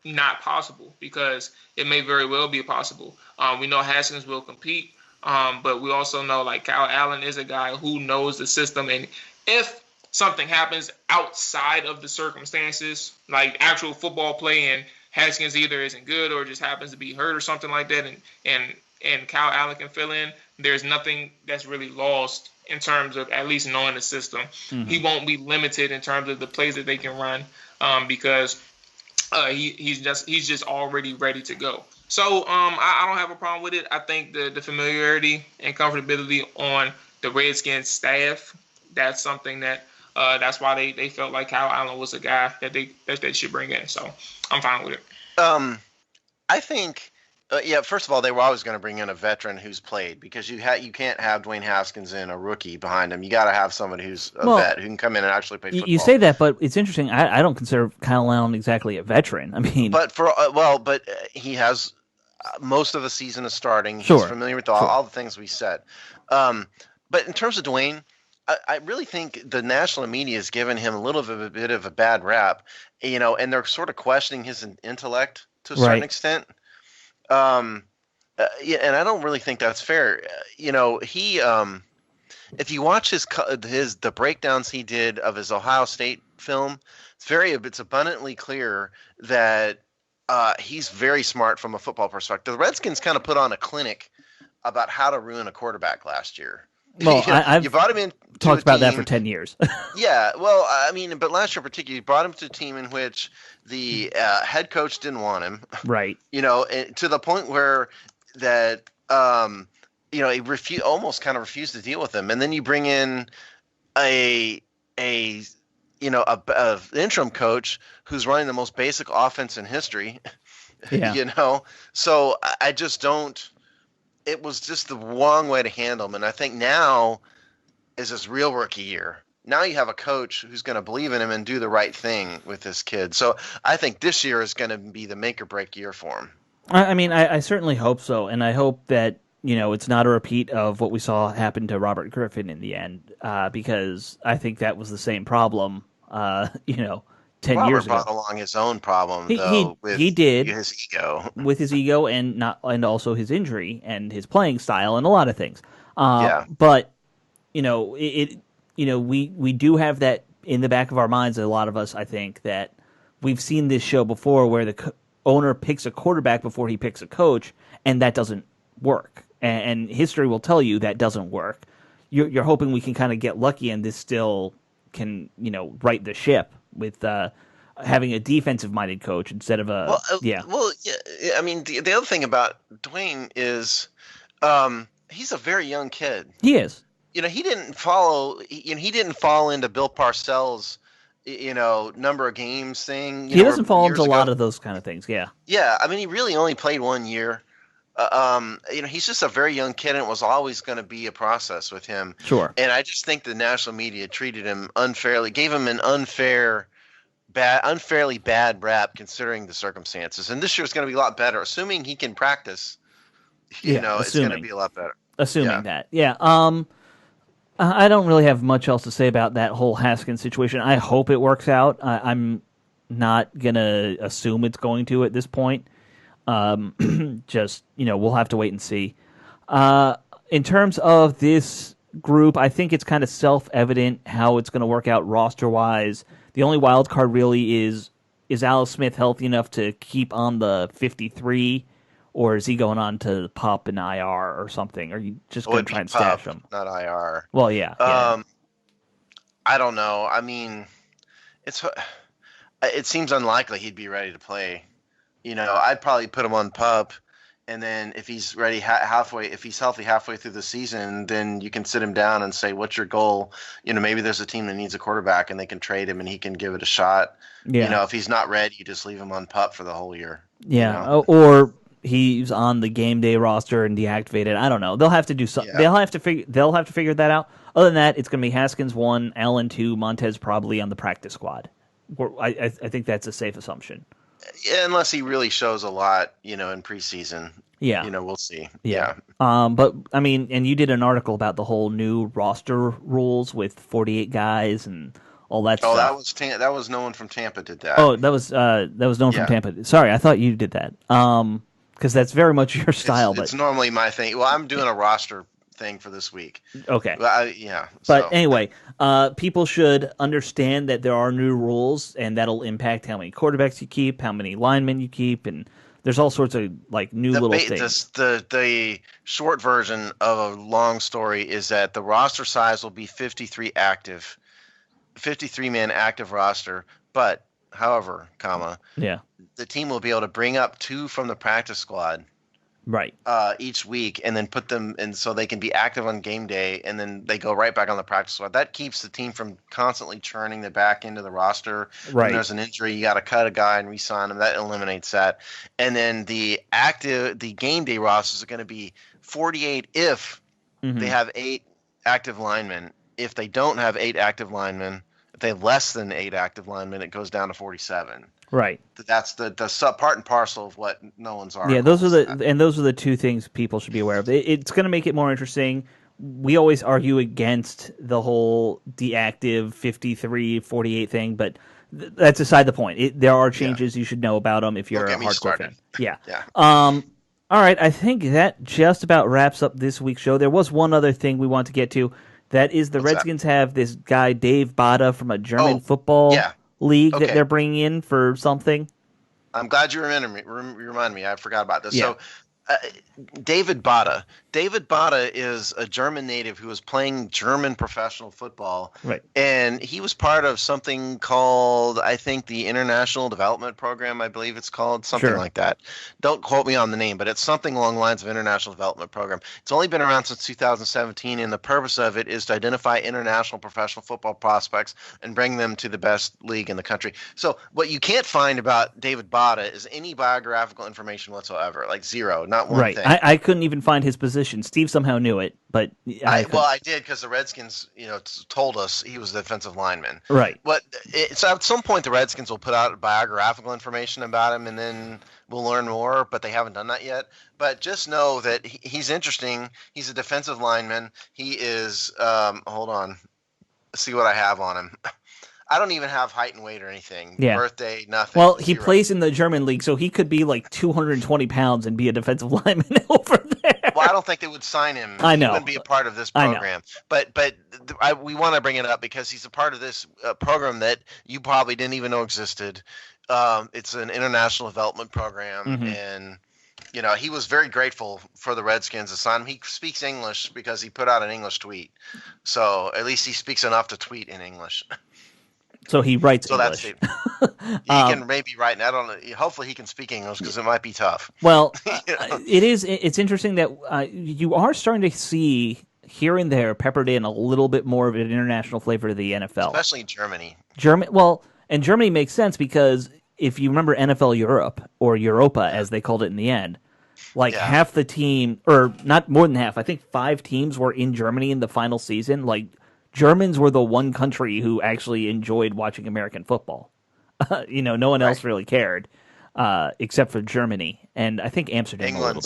not possible, because it may very well be possible. We know Haskins will compete, but we also know like Kyle Allen is a guy who knows the system, and if something happens outside of the circumstances, like actual football play, and Haskins either isn't good or just happens to be hurt or something like that, and Kyle Allen can fill in, there's nothing that's really lost in terms of at least knowing the system. He won't be limited in terms of the plays that they can run, because he's just already ready to go. So I don't have a problem with it. I think the familiarity and comfortability on the Redskins staff, that's something that that's why they felt like Kyle Allen was a guy that they should bring in. So I'm fine with it. I think, first of all, they were always going to bring in a veteran who's played, because you can't have Dwayne Haskins and a rookie behind him. You got to have somebody who's a vet who can come in and actually play football. You say that, but it's interesting. I don't consider Kyle Allen exactly a veteran. I mean, but he has most of the season of starting. Sure. He's familiar with all the things we said. But in terms of Dwayne, I really think the national media has given him a little bit of a bad rap, and they're sort of questioning his intellect to a certain extent. And I don't really think that's fair. He, if you watch the breakdowns he did of his Ohio State film, it's abundantly clear that he's very smart from a football perspective. The Redskins kind of put on a clinic about how to ruin a quarterback last year. Well, you brought him in. Talked about that for 10 years. Yeah, well, I mean, but last year particularly, you brought him to a team in which the head coach didn't want him. Right. To the point where that, he almost kind of refused to deal with him. And then you bring in a interim coach who's running the most basic offense in history. Yeah. So I just don't. It was just the wrong way to handle him. And I think now is his real rookie year. Now you have a coach who's going to believe in him and do the right thing with this kid. So I think this year is going to be the make or break year for him. I mean, I certainly hope so. And I hope that, it's not a repeat of what we saw happen to Robert Griffin in the end, because I think that was the same problem, 10 Robert years ago. brought along his own problem, with he did, his ego. With his ego and also his injury and his playing style and a lot of things. But we do have that in the back of our minds. A lot of us, I think, that we've seen this show before, where the owner picks a quarterback before he picks a coach, and that doesn't work. And history will tell you that doesn't work. You're hoping we can kind of get lucky, and this still can right the ship with having a defensive-minded coach instead of a I mean, the other thing about Dwayne is he's a very young kid. He is. He didn't fall into Bill Parcells, number of games thing. He doesn't fall into a lot of those kind of things. Yeah. Yeah, I mean, he really only played 1 year. He's just a very young kid, and it was always going to be a process with him. Sure. And I just think the national media treated him unfairly, gave him an unfairly bad rap considering the circumstances. And this year's going to be a lot better, assuming he can practice. It's going to be a lot better. Assuming that, I don't really have much else to say about that whole Haskins situation. I hope it works out. I'm not gonna assume it's going to at this point. Just we'll have to wait and see. In terms of this group, I think it's kind of self-evident how it's going to work out roster-wise. The only wild card really is Alex Smith healthy enough to keep on the 53, or is he going on to PUP and IR or something? Are you just going to try and stash him? Not IR. Well, yeah. I don't know. I mean, it seems unlikely he'd be ready to play. I'd probably put him on PUP, and then if he's ready if he's healthy halfway through the season, then you can sit him down and say, what's your goal? Maybe there's a team that needs a quarterback and they can trade him and he can give it a shot. Yeah. If he's not ready, you just leave him on PUP for the whole year. Yeah. Or he's on the game day roster and deactivated. I don't know. They'll have to do something. Yeah. They'll have to figure that out. Other than that, it's going to be Haskins 1, Allen 2, Montez probably on the practice squad. I think that's a safe assumption. Yeah, unless he really shows a lot, in preseason. Yeah. We'll see. Yeah. But I mean, and you did an article about the whole new roster rules with 48 guys and all that stuff. That was no one from Tampa did that. Oh, that was no one from Tampa. Sorry, I thought you did that. Because that's very much your style. It's normally my thing. Well, I'm doing a roster thing for this week. Okay. But anyway, people should understand that there are new rules, and that'll impact how many quarterbacks you keep, how many linemen you keep, and there's all sorts of new little things. The short version of a long story is that the roster size will be 53 man active roster, but however, the team will be able to bring up 2 from the practice squad. Right. Each week, and then put them in so they can be active on game day, and then they go right back on the practice squad. That keeps the team from constantly churning the back into the roster. Right. When there's an injury, you got to cut a guy and re-sign him. That eliminates that. And then the game day rosters are going to be 48 if they have 8 active linemen. If they don't have 8 active linemen, if they have less than 8 active linemen, it goes down to 47. Right. That's the part and parcel of what Nolan's article. Yeah, those are the 2 things people should be aware of. It's going to make it more interesting. We always argue against the whole deactive 53, 48 thing, but that's aside the point. There are changes you should know about them if you're a hardcore fan. Yeah. All right, I think that just about wraps up this week's show. There was one other thing we want to get to. That is the Redskins have this guy, Dave Bada, from a German football league that they're bringing in for something. I'm glad you remind me. I forgot about this. Yeah. So, David Bada. David Bada is a German native who was playing German professional football. Right. And he was part of something called, I think, the International Development Program, I believe it's called, something like that. Don't quote me on the name, but it's something along the lines of International Development Program. It's only been around since 2017, and the purpose of it is to identify international professional football prospects and bring them to the best league in the country. So what you can't find about David Bada is any biographical information whatsoever, like zero, not one thing. I couldn't even find his position. Steve somehow knew it, but I did because the Redskins, told us he was a defensive lineman. Right. But so at some point the Redskins will put out biographical information about him, and then we'll learn more. But they haven't done that yet. But just know that he's interesting. He's a defensive lineman. He is. Hold on. Let's see what I have on him. I don't even have height and weight or anything. Yeah. Birthday, nothing. Well, he plays in the German league, so he could be like 220 pounds and be a defensive lineman over there. Well, I don't think they would sign him. I know. He wouldn't be a part of this program. But we want to bring it up because he's a part of this program that you probably didn't even know existed. It's an international development program, and he was very grateful for the Redskins to sign him. He speaks English because he put out an English tweet, so at least he speaks enough to tweet in English. So he writes English. That's it. He can maybe write, and I don't know. Hopefully, he can speak English because it might be tough. Well, it's interesting that you are starting to see here and there peppered in a little bit more of an international flavor to the NFL, especially in Germany. And Germany makes sense because if you remember NFL Europe or Europa as they called it in the end, half the team, or not more than half, I think 5 teams were in Germany in the final season. Germans were the one country who actually enjoyed watching American football. No one else really cared, except for Germany, and I think Amsterdam. England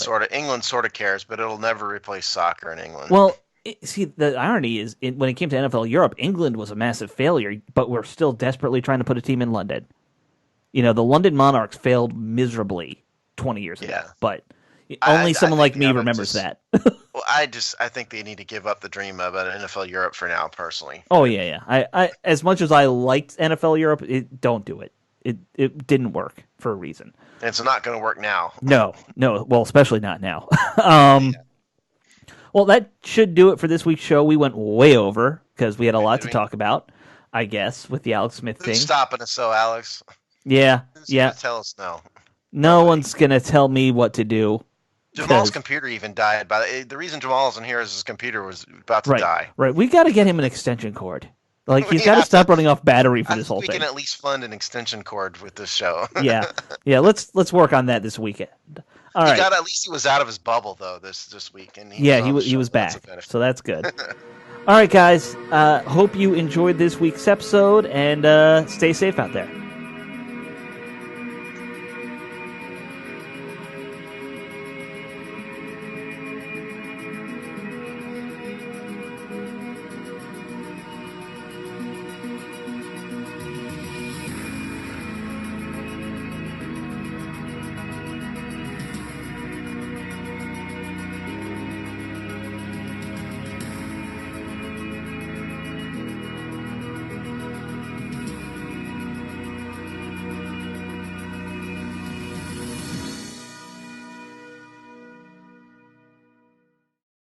sort of cares, but it'll never replace soccer in England. Well, the irony is, when it came to NFL Europe, England was a massive failure, but we're still desperately trying to put a team in London. The London Monarchs failed miserably 20 years ago, but only someone like me remembers that. Well, I think they need to give up the dream of an NFL Europe for now, personally. Oh yeah. I as much as I liked NFL Europe, don't do it. It didn't work for a reason. And it's not going to work now. No. Well, especially not now. Well, that should do it for this week's show. We went way over because we had a lot to talk about, I guess, with the Alex Smith thing. Who's stopping us, Alex? Yeah. Who's going to tell us no? No one's going to tell me what to do. Jamal's computer even died. The reason Jamal isn't here is his computer was about to die. Right. We got to get him an extension cord. He's got to stop running off battery for this whole thing. We can at least fund an extension cord with this show. Yeah. Let's work on that this weekend. All right. At least he was out of his bubble though this week, and he was back, so that's good. All right, guys. Hope you enjoyed this week's episode, and stay safe out there.